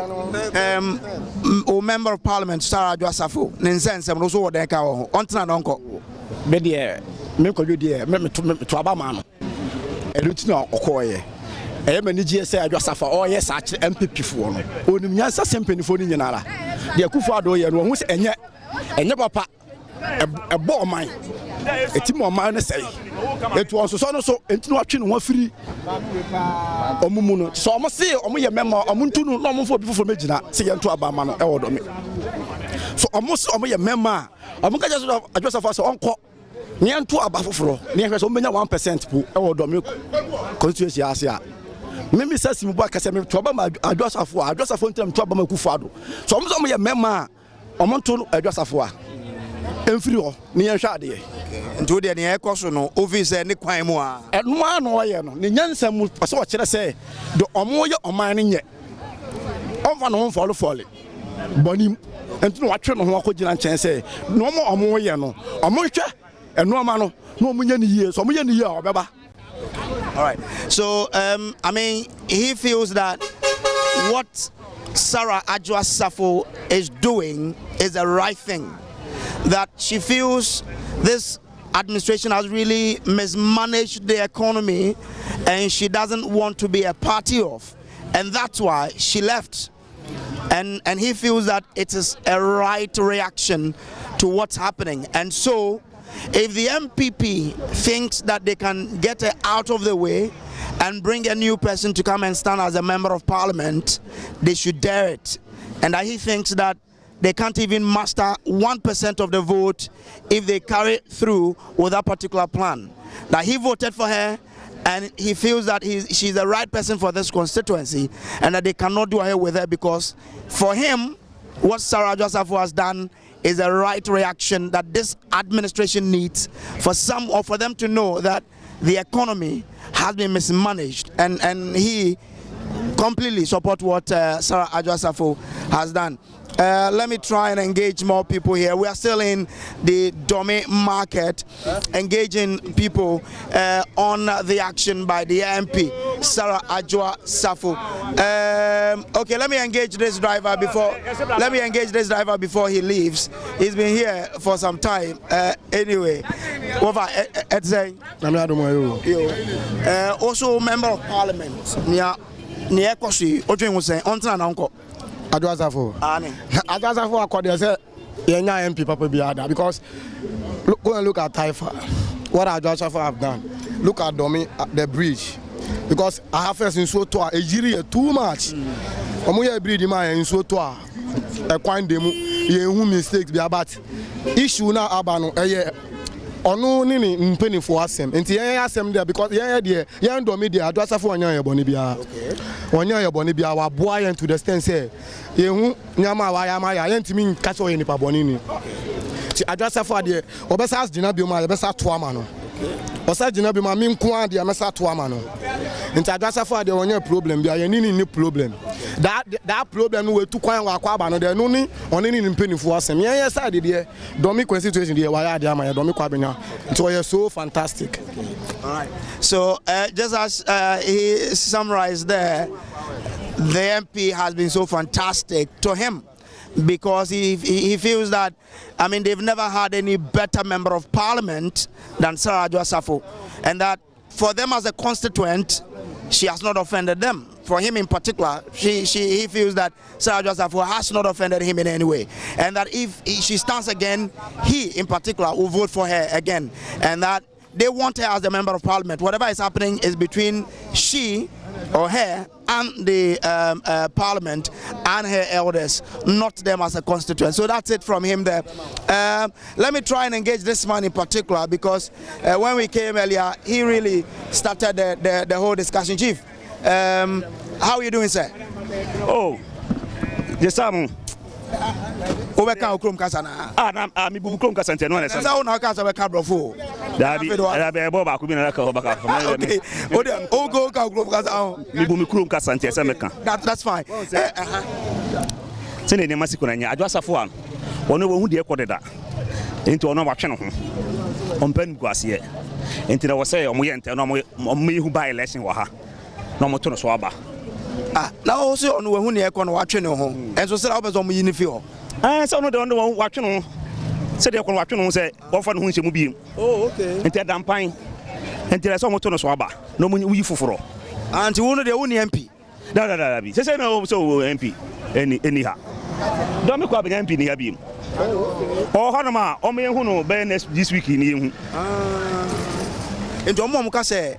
H: Member of Parliament, Sarah Adwoa Safo. Ninsense, I'm also what they call Ontana Donko.
J: Media, Miko, dear, to Abama. A Lutina Okoye. I am an EGSA Adwoa Safo, or yes, such MPP for one. Only Yansa Sempeni for Ninala. The Akufo-Addo, and who's and yet, and your papa, a ball mine. A team of mine say it was so into watching one free Omumuno. So I must say, Omu member, Omuntunu, no for people from Medina, say to Abama, Ewodomi. So almost Omu member, Omuka just Adwoa Safo uncle, near to Abafro, near so many 1% pool, Ewodomi constituency Asia. Maybe says Mubaka Semi to Abama, Adwoa Safo, to Abama Akufo-Addo. So almost Omu member, Omuntunu, Adwoa Safo. Enfrio ni yanhwade nto de ne ekoso no office ne kwan mu a eno ano ye no ne nyansa mu so o kire se de omo ye oman ne nye onfa no fole bonim ento no watwe no ho akogina nchen se no omo ye no omo hwe eno ama no no omo nya ne yie so omo ye ne yie a obeba.
H: All right, so I mean, he feels that what Sarah Adwoa Safo is doing is the right thing. That she feels this administration has really mismanaged the economy and she doesn't want to be a party of, and that's why she left. And he feels that it is a right reaction to what's happening. And so if the MPP thinks that they can get her out of the way and bring a new person to come and stand as a member of parliament, they should dare it. And that he thinks that they can't even muster 1% of the vote if they carry through with that particular plan. That he voted for her and he feels that she's the right person for this constituency and that they cannot do away with her because for him, what Sarah Adwoa Safo has done is a right reaction that this administration needs for them to know that the economy has been mismanaged, and he completely supports what Sarah Adwoa Safo has done. Let me try and engage more people here. We are still in the Dome market, engaging people on the action by the MP, Sarah Adwoa Safo. Okay, let me engage this driver before he leaves. He's been here for some time. Anyway, also member of parliament.
J: Adwoa Safo. Adwoa Safo according say yenya MP papa biada because go and look at Taifa. What Adwoa Safo have done. Look at Domi, the bridge. Because I have first in so to a year too much. Omoya bridge man in so to a kwan demu ye hu mistakes be about issue na abano ono nini mpeni for asem enti yen asem there because yen Domi there Adwoa Safo onya ye boni bia onya ye boni bia wa boa yen to the extent say ye hu nyama wa ya ma ya yen timi catch o ye nipa boni ni ti Adwoa Safo there obesa as gina bi ma obesa to ama no osa gina bi ma mi nko ade amesa to ama no enti Adwoa Safo there onya problem bia ye ni problem that problem we tu kwan wa kwa aba no there no ni oni ni mpeni for asem yen side there Domi constitution there wa ya de ama ya Domi kwa benya it was so fantastic.
H: All right. So just as he summarized there, the MP has been so fantastic to him because he feels that, I mean, they've never had any better member of parliament than Sarah Adwoa Safo, and that for them as a constituent, she has not offended them. For him in particular, he feels that Sarah Adwoa Safo has not offended him in any way, and that if she stands again, he in particular will vote for her again, and that they want her as a member of parliament. Whatever is happening is between she or her and the parliament and her elders, not them as a constituent. So that's it from him there. Let me try and engage this man in particular because when we came earlier, he really started the whole discussion. Chief, how are you doing, sir?
K: Oh, yes, I'm.
H: Obeka okrom kasa na.
K: Na mi bubu krom kasa nte no na
H: say. Say una kasa we ka brofo.
K: Dabi ebo ba ku bi na ka obaka.
H: Okay. Ogo ka okrom kasa ho.
K: Mi bubu krom kasa nte say meka.
H: That's fine.
K: Say ne masiko na nya Adwoa Safo an. Ono wo hu de ekodeda. Enti ono wa twe no ho. Ompan guase. Enti na wo say omo ye nte no omo yehu ba election wa ha. Na omo to no so aba.
H: Na o se ono wahu ne ekọ no watwe ne ho enso se la obezo mo yini fi ho
K: se ono de ono watwe no se de ekọ no watwe no se wo fa no hu nchemu bi
H: oh okay
K: enti adampan enti la so mo to no so aba no mo wi fufuro
H: anti wo no de wo ne MP
K: da bi se no so MP eni ha do me ko abenya MP ni ha bi oh hono ma o me hu no be next this week ni hu
H: enti o mo ka se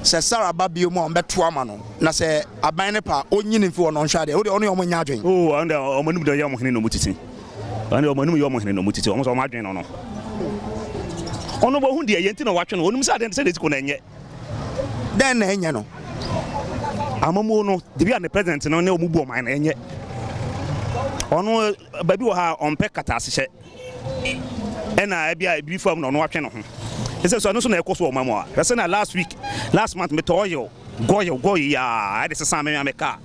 H: Sarah Babio mo beto ama no na se aban ne pa onyini mfi wo no nhwa de wo de ono yo mo nya adwen
K: oh and o manum de yo mo hene no mutiti and o manum yo mo hene no mutiti o so mo adwen no no ono bo hu de ye nti no watwe no onum sa de se de ko na enye
H: den na enye no
K: amamu no de bia ne president no ne omubu o man na enye ono babi wo ha on pe kata asehye ena bia bi fam no no watwe no ho ese so no so na ekoso o mamu a rese na last month me toyo go ya I dey say me ameka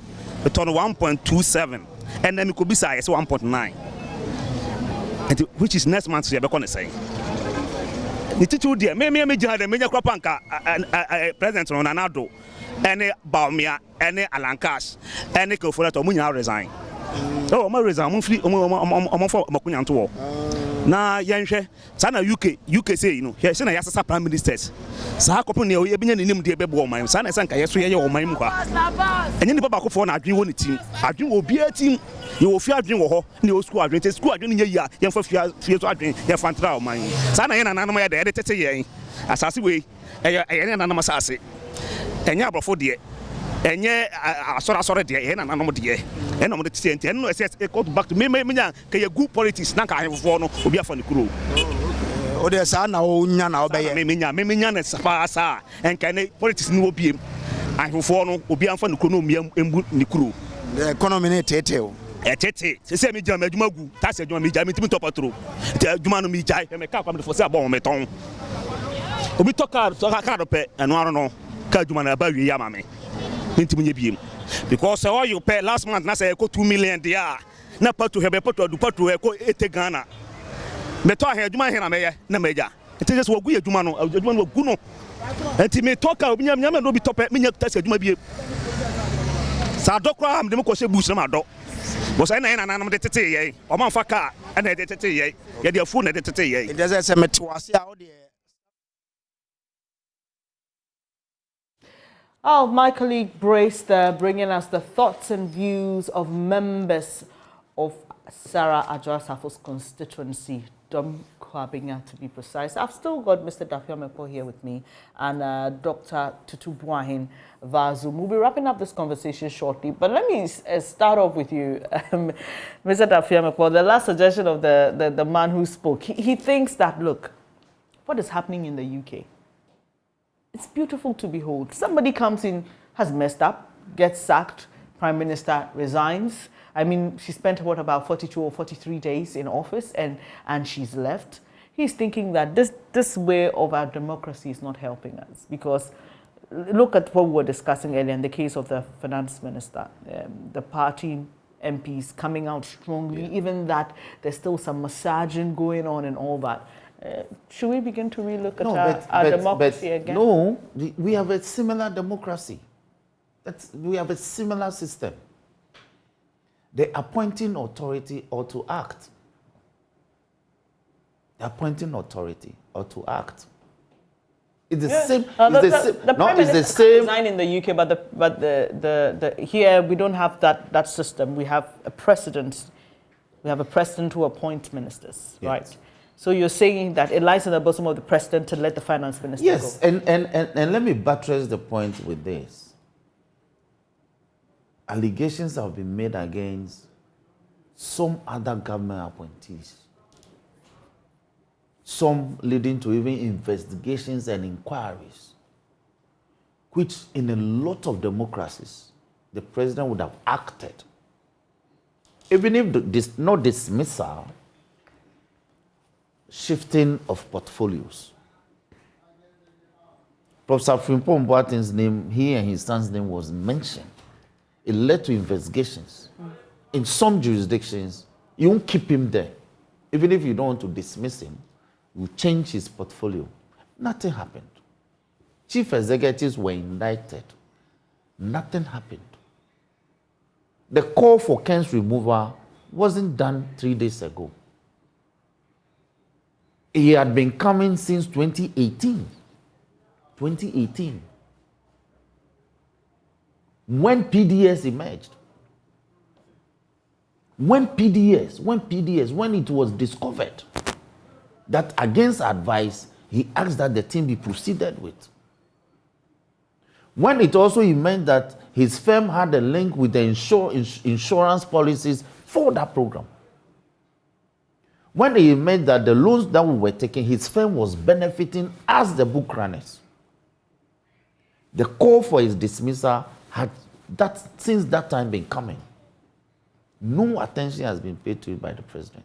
K: me turn 1.27 and then me could be say 1.9 and which is next month so you be kon say ni titu dia me jina de me nya kwapa nka president no nanado ene baumia ene alankas ene ko for that omunya resign oh ma resign mo free omo for makunya nto na yenhwe sa na UK say no here say na yasasa prime ministers sa akopon ne e benya nenim de bebo o man sa na sanka yeso ye o man mu kwa enye ni baba akofo na adwen wo ne tim adwen obi atim ye wo fi adwen wo ho ne o school adwen ne ya ye fa fie so adwen ye fa ntra o man sa na ye na nanom ye de tete ye asase we ye ne nanom asase enye abrofo de enye asora de ye na nanom de e na mo de tete enti no e go back to me nya ka ye good politics na ka ahefo no obi afa ne kuro
H: o de sa na o nya na obeye
K: me nya na sa enka ne politics ni obiem ahefo no obi afa ne kuro no embu ne kuro
H: the economy ne tete o
K: tete se me jam adwuma gu ta se adwuma me jam timi top patro adwuma no me jai me ka kwa me fo se abon me ton obi to ka do pe eno aro no ka adwuma na ba wi ya ma me ntimi nye biem because all you pay last month na say ko 2 million dia na patu hebe patu adu patu e ko 8 Ghana me to ha adwuma he na me ye na me ja enti just wagu adwuma no wagu no enti me to ka obi nyam no bi tope me nya tasi adwuma biem sa dokra am de ko se bush na ma do bo say na nanam de tete ye o man fa ka na de tete ye ye de afu na de tete ye
H: it does say me twase a o de.
E: Oh, my colleague Brace there, bringing us the thoughts and views of members of Sarah Adwoa Safo's constituency, Dom Kwabinya to be precise. I've still got Mr. Dafiamepo here with me and Dr. Tutu Buahin Vazu. We'll be wrapping up this conversation shortly, but let me start off with you, Mr. Dafiamepo. The last suggestion of the man who spoke, he thinks that, look, what is happening in the UK? It's beautiful to behold. Somebody comes in, has messed up, gets sacked, Prime Minister resigns. I mean, she spent, what, about 42 or 43 days in office and she's left. He's thinking that this way of our democracy is not helping us because look at what we were discussing earlier in the case of the finance minister, the party MPs coming out strongly, even that there's still some massaging going on and all that. Should we begin to relook at our democracy again?
F: No, we have a similar democracy. We have a similar system. The appointing authority ought to act. The appointing authority ought to act. It's the same.
E: It's the same. Design in the UK, but the here we don't have that system. We have a president. We have a president who appoints ministers, yes. Right? So you're saying that it lies in the bosom of the president to let the finance minister go?
F: Yes, and let me buttress the point with this. Allegations have been made against some other government appointees. Some leading to even investigations and inquiries, which in a lot of democracies, the president would have acted. Even if no dismissal, shifting of portfolios. Professor Frimpong Boateng's name, he and his son's name was mentioned. It led to investigations. In some jurisdictions, you won't keep him there. Even if you don't want to dismiss him, you change his portfolio. Nothing happened. Chief executives were indicted. Nothing happened. The call for Ken's removal wasn't done 3 days ago. He had been coming since 2018. 2018. When PDS emerged. When it was discovered that against advice, he asked that the team be proceeded with. When it also meant that his firm had a link with the insurance policies for that program. When he meant that the loans that we were taking, his firm was benefiting as the book runners. The call for his dismissal had since that time been coming. No attention has been paid to it by the president.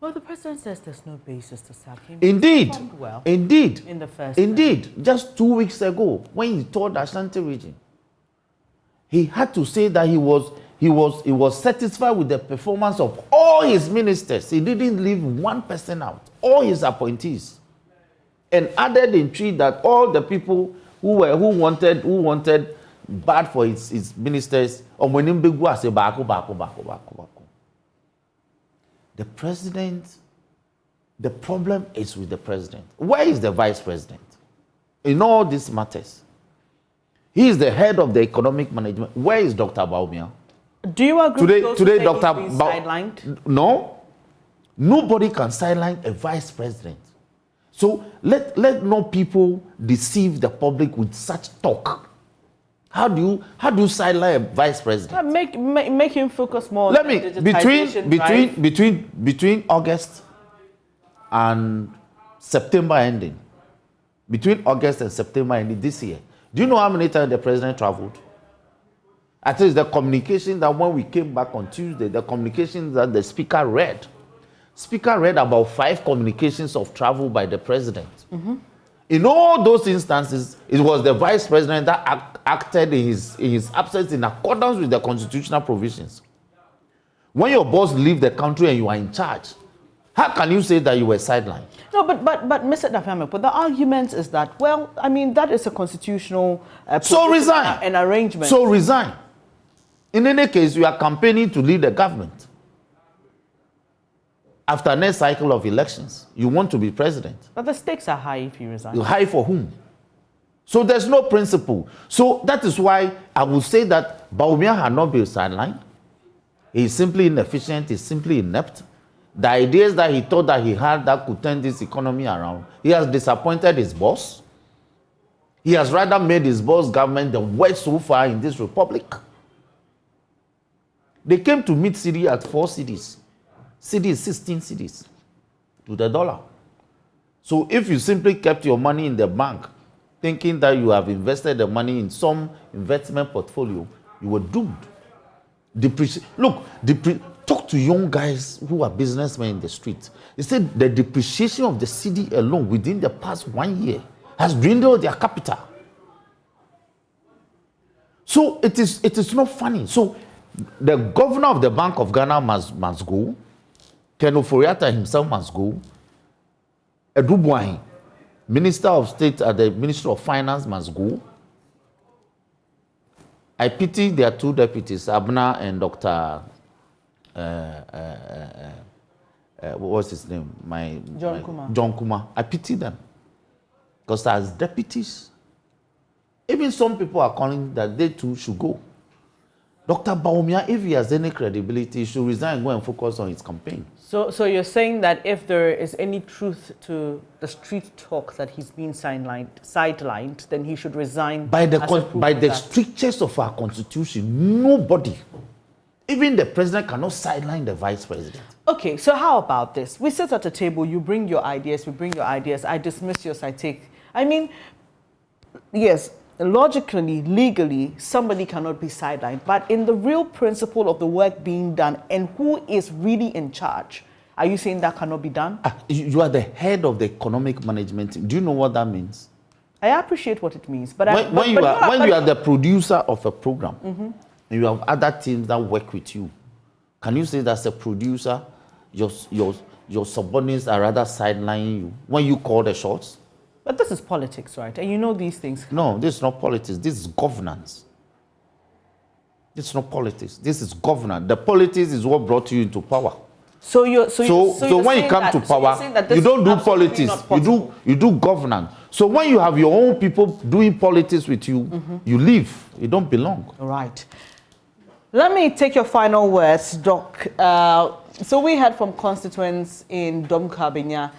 E: Well, the president says there's no basis to sack him.
F: Indeed.
E: Well,
F: Indeed.
E: in the first
F: Indeed.
E: place.
F: Just 2 weeks ago, when he toured the Ashanti region, he had to say that he was satisfied with the performance of all his ministers. He didn't leave one person out. All his appointees. And added in tree that all the people who wanted bad for his ministers, the president, the problem is with the president. Where is the vice president in all these matters? He is the head of the economic management. Where is Dr. Baumia?
E: Do you agree
F: Today, Dr.
E: sidelined?
F: No. Nobody can sideline a vice president. So let no people deceive the public with such talk. How do you sideline a vice president?
E: Make him focus more.
F: Let
E: on
F: me
E: the digitization
F: between August and September ending. Between August and September ending this year. Do you know how many times the president traveled? At least the communication that when we came back on Tuesday, the communication that the speaker read. Speaker read about 5 communications of travel by the president. Mm-hmm. In all those instances, it was the vice president that acted in his absence in accordance with the constitutional provisions. When your boss leaves the country and you are in charge, how can you say that you were sidelined?
E: No, but Mr. Dafame, but the argument is that, well, I mean, that is a constitutional
F: so resign.
E: An arrangement.
F: So resign. In any case, you are campaigning to lead the government. After next cycle of elections, you want to be president.
E: But the stakes are high if you resign.
F: High for whom? So there's no principle. So that is why I would say that Baumia had not been sidelined. He's simply inefficient. He's simply inept. The ideas that he thought that he had that could turn this economy around, he has disappointed his boss. He has rather made his boss government the worst so far in this republic. They came to meet Cedi at 4 cities. Cedi is 16 cities to the dollar. So if you simply kept your money in the bank, thinking that you have invested the money in some investment portfolio, you were doomed. Talk to young guys who are businessmen in the street. They said the depreciation of the cedi alone within the past 1 year has dwindled their capital. So it is not funny. So the governor of the Bank of Ghana must go. Ken Ofori-Atta himself must go. Edubuahin, Minister of State at the Ministry of Finance, must go. I pity their 2 deputies, Abna and Dr. What was his name? John Kumar. I pity them. Because as deputies, even some people are calling that they too should go. Dr. Baumia, if he has any credibility, he should resign and go and focus on his campaign.
E: So you're saying that if there is any truth to the street talk that he's been sidelined, then he should resign.
F: By the strictures of our constitution, nobody, even the president, cannot sideline the vice president.
E: Okay, so how about this? We sit at a table, you bring your ideas, we bring your ideas, I dismiss yours, I take. I mean, yes, logically, legally, somebody cannot be sidelined. But in the real principle of the work being done and who is really in charge, are you saying that cannot be done?
F: You are the head of the economic management team. Do you know what that means?
E: I appreciate what it means, but
F: when you are the producer of a program, and you have other teams that work with you, can you say that as a producer, your subordinates are rather sidelining you when you call the shots?
E: But this is politics, right? And you know these things.
F: No, this is not politics. This is governance. This is not politics. This is governance. The politics is what brought you into power.
E: So when
F: you come to power, you don't do politics. You do governance. So when you have your own people doing politics with you, you leave. You don't belong.
E: All right. Let me take your final words, Doc. So we heard from constituents in Domkabinya.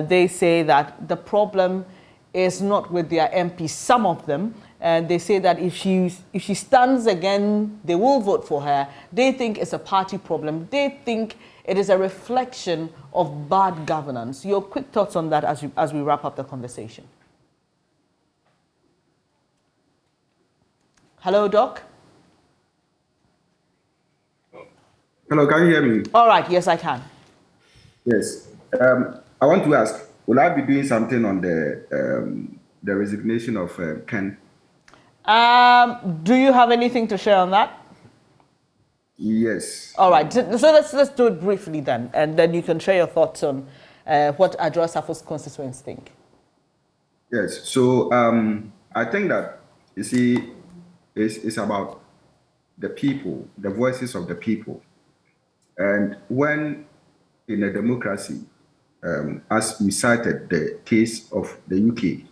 E: They say that the problem is not with their MP, some of them. They say that if she stands again, they will vote for her. They think it's a party problem. They think it is a reflection of bad governance. Your quick thoughts on that as we wrap up the conversation. Hello, Doc?
G: Hello, can you hear me?
E: All right, yes, I can.
G: Yes. I want to ask, will I be doing something on the resignation of Ken?
E: Do you have anything to share on that?
G: Yes.
E: All right, so let's do it briefly then, and then you can share your thoughts on what Adwoa Safo's constituents think.
G: Yes, so I think that, you see, it's about the people, the voices of the people. And when in a democracy, as we cited the case of the UK,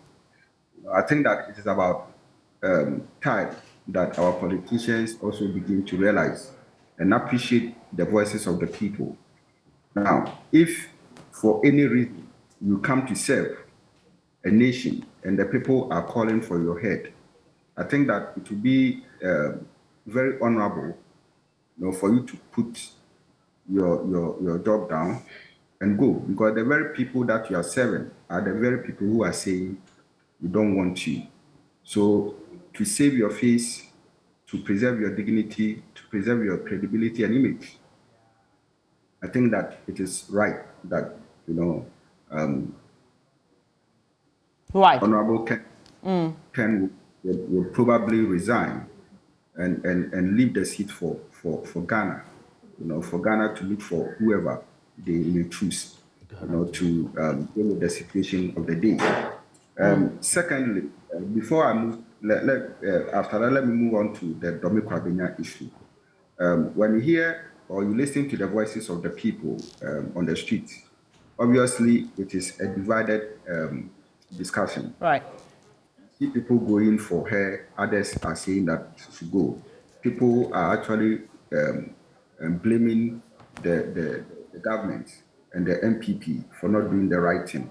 G: I think that it is about time that our politicians also begin to realize and appreciate the voices of the people. Now, if for any reason you come to serve a nation and the people are calling for your head, I think that it would be very honorable, for you to put your job down and go, because the very people that you are serving are the very people who are saying we don't want you. So to save your face, to preserve your dignity, to preserve your credibility and image, I think that it is right that, Honorable Ken will probably resign and leave the seat for Ghana, for Ghana to look for whoever they may choose, to deal with the situation of the day. Secondly, before I move, after that, let me move on to the Domikabinya issue. When you hear or you listen to the voices of the people on the streets, obviously it is a divided discussion.
E: Right.
G: See people going for her, others are saying that she should go. People are actually blaming the government and the MPP for not doing the right thing.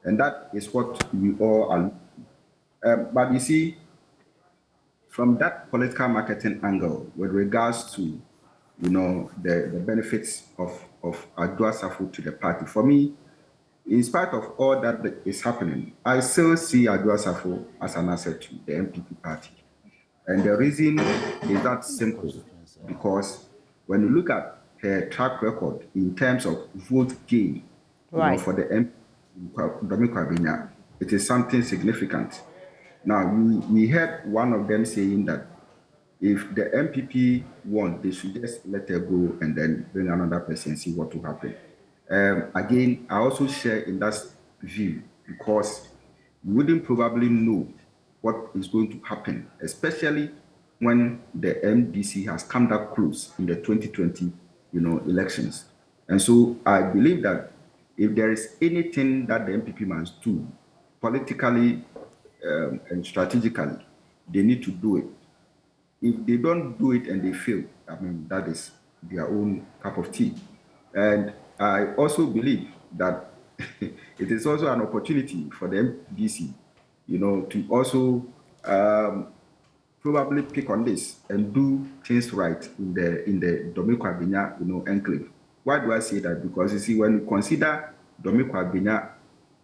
G: And that is what we all are. But you see, from that political marketing angle, with regards to, the benefits of Adwoa Safo to the party, for me, in spite of all that is happening, I still see Adwoa Safo as an asset to the MPP party. And the reason is that simple, because when you look at her track record in terms of vote gain, for the MPP, it is something significant. Now, we heard one of them saying that if the MPP won, they should just let her go and then bring another person and see what will happen. Again, I also share in that view, because you wouldn't probably know what is going to happen, especially when the MDC has come that close in the 2020, elections. And so I believe that if there is anything that the MPP must do politically and strategically, they need to do it. If they don't do it and they fail, that is their own cup of tea. And I also believe that it is also an opportunity for the MDC, to also probably pick on this and do things right in the Domikabinya, enclave. Why do I say that? Because you see, when you consider Domikabinya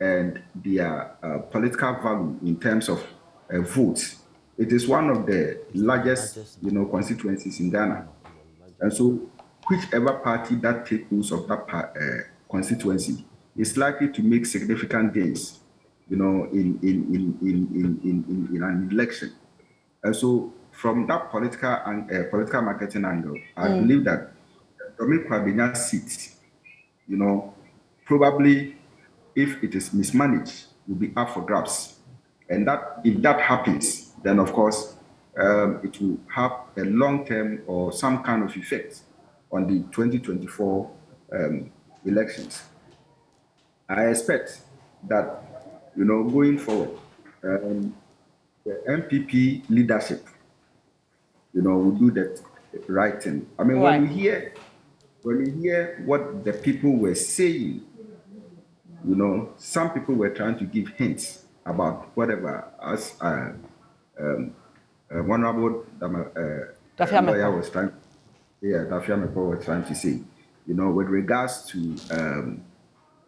G: and their political value in terms of votes, it is one of the largest, constituencies in Ghana. And so whichever party that takes use of that constituency is likely to make significant gains, in an election. And so from that political marketing angle, I believe that Dominic Kwabenya's seat, probably if it is mismanaged, will be up for grabs. And that if that happens, then of course it will have a long-term or some kind of effect on the 2024 elections. I expect that, going forward, the MPP leadership, will do that right thing. I mean, when you hear what the people were saying, some people were trying to give hints about whatever, as Honorable Dafia was trying. Yeah, Dafia was trying to say, with regards to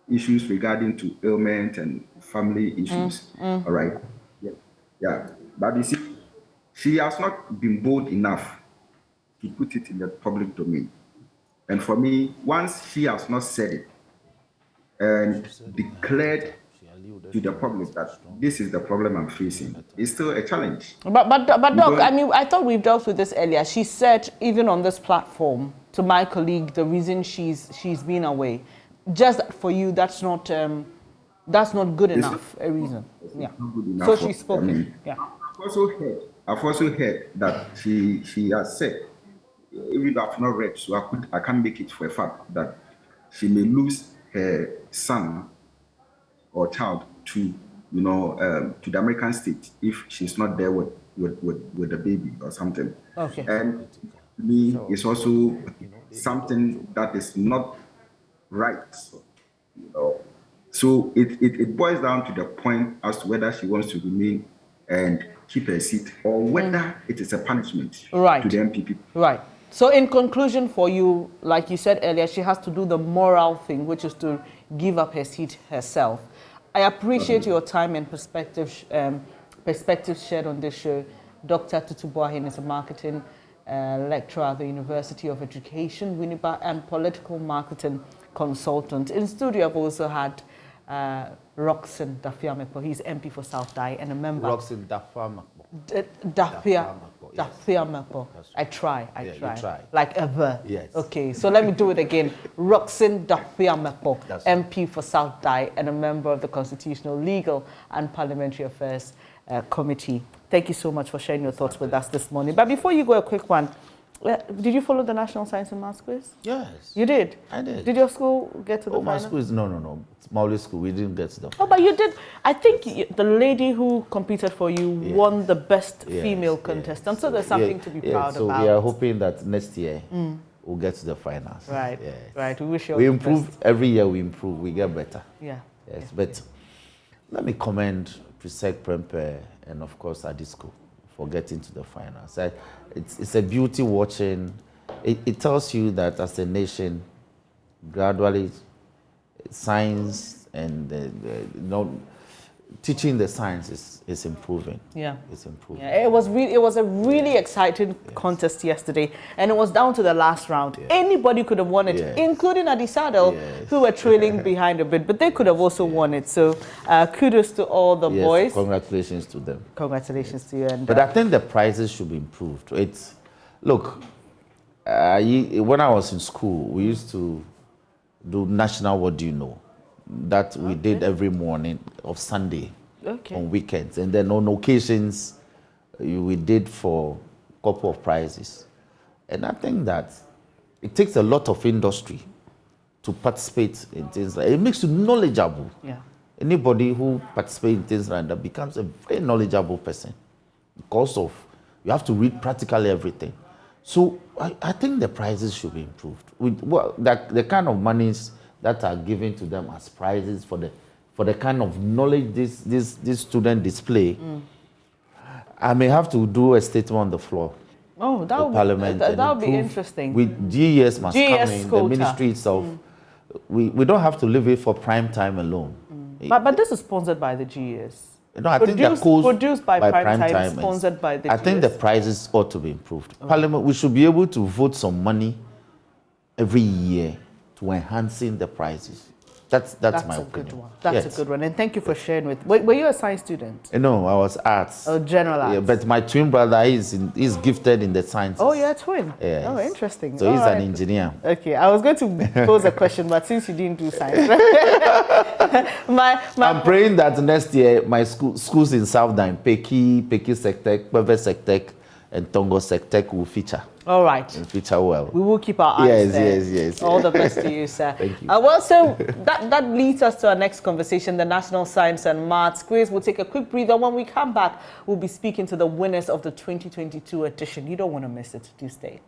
G: issues regarding to ailment and family issues. All right. Yeah. But you see, she has not been bold enough to put it in the public domain. And for me, once she has not said it and declared to the public that this is the problem I'm facing, it's still a challenge.
E: But Doc, I mean, I thought we've dealt with this earlier. She said, even on this platform, to my colleague, the reason she's been away, just for you, that's not good enough a reason. Yeah. So she's spoken. Yeah.
G: I've also heard that she has said, even though I've not read, so I can't make it for a fact that she may lose her son or child to the American state if she's not there with the baby or something.
E: Okay.
G: And to me, it's also something that is not right. So it boils down to the point as to whether she wants to remain and keep her seat or whether it is a punishment to the MPP.
E: Right. So in conclusion for you, like you said earlier, she has to do the moral thing, which is to give up her seat herself. I appreciate your time and perspective shared on this show. Dr. Tutu Boahen is a marketing lecturer at the University of Education, Winneba, and political marketing consultant. In studio, I've also had Roxanne Dafiamepo. He's MP for South Dai and a member.
F: Roxanne Dafiamepo.
E: Dafiamepo. I try.
F: You try.
E: Like ever.
F: Yes.
E: Okay, so let me do it again. Roxanne Dafiamepo, MP for South Dai and a member of the Constitutional, Legal and Parliamentary Affairs Committee. Thank you so much for sharing your thoughts with us this morning. But before you go, a quick one. Did you follow the National Science and Maths quiz?
F: Yes.
E: You did?
F: I did.
E: Did your school get to the final?
F: My school is, no. It's Mauli school. We didn't get to the final.
E: Oh, but you did. I think the lady who competed for you won the best female contestant. So there's something to be proud about.
F: So we are hoping that next year we'll get to the finals.
E: Right.
F: Yes.
E: Right. We wish you all
F: we
E: the
F: improve
E: best.
F: every year. We improve. We get better.
E: Yeah.
F: Yes. But let me commend Prisek Prempe and of course Adisco for getting to the finals. It's a beauty watching. It tells you that as a nation, gradually, science and teaching the science is improving.
E: Yeah,
F: it's improving.
E: Yeah, it was a really exciting contest yesterday, and it was down to the last round. Yeah. Anybody could have won it, including Adisadel, who were trailing behind a bit, but they could have also won it. So kudos to all the boys.
F: Congratulations to them.
E: Congratulations to you. And
F: but I think the prizes should be improved. Look. When I was in school, we used to do National What Do You Know? That we did every morning of Sunday on weekends. And then on occasions, we did for a couple of prizes. And I think that it takes a lot of industry to participate in things like it makes you knowledgeable.
E: Yeah.
F: Anybody who participates in things like that becomes a very knowledgeable person because of you have to read practically everything. So I think the prizes should be improved. The kind of monies that are given to them as prizes for the kind of knowledge this student display. I may have to do a statement on the floor.
E: Oh, that would be interesting.
F: With GES must come in, the ministry itself. We don't have to leave it for prime time alone.
E: But this is sponsored by the GES.
F: No, I think the course
E: produced by Prime Time, sponsored by the
F: I think the prizes ought to be improved. Okay. Parliament, we should be able to vote some money every year to enhancing the prizes. That's my opinion.
E: Good one. That's a good one. And thank you for sharing with. Were you a science student?
F: No, I was arts.
E: Oh, general arts.
F: Yeah, but my twin brother is gifted in the sciences.
E: Oh, you're a twin.
F: Yes.
E: Oh, interesting.
F: So he's an engineer.
E: Okay, I was going to pose a question, but since you didn't do science,
F: I'm praying that next year my schools in Southern, Peki Sectec, Peve Sectec, and Tongo Sectec will feature.
E: All right.
F: And feature well.
E: We will keep our eyes there.
F: Yes.
E: All the best to you, sir.
F: Thank you.
E: Well, so that leads us to our next conversation, the National Science and Maths Quiz. We'll take a quick breather. When we come back, we'll be speaking to the winners of the 2022 edition. You don't want to miss it. Do stay.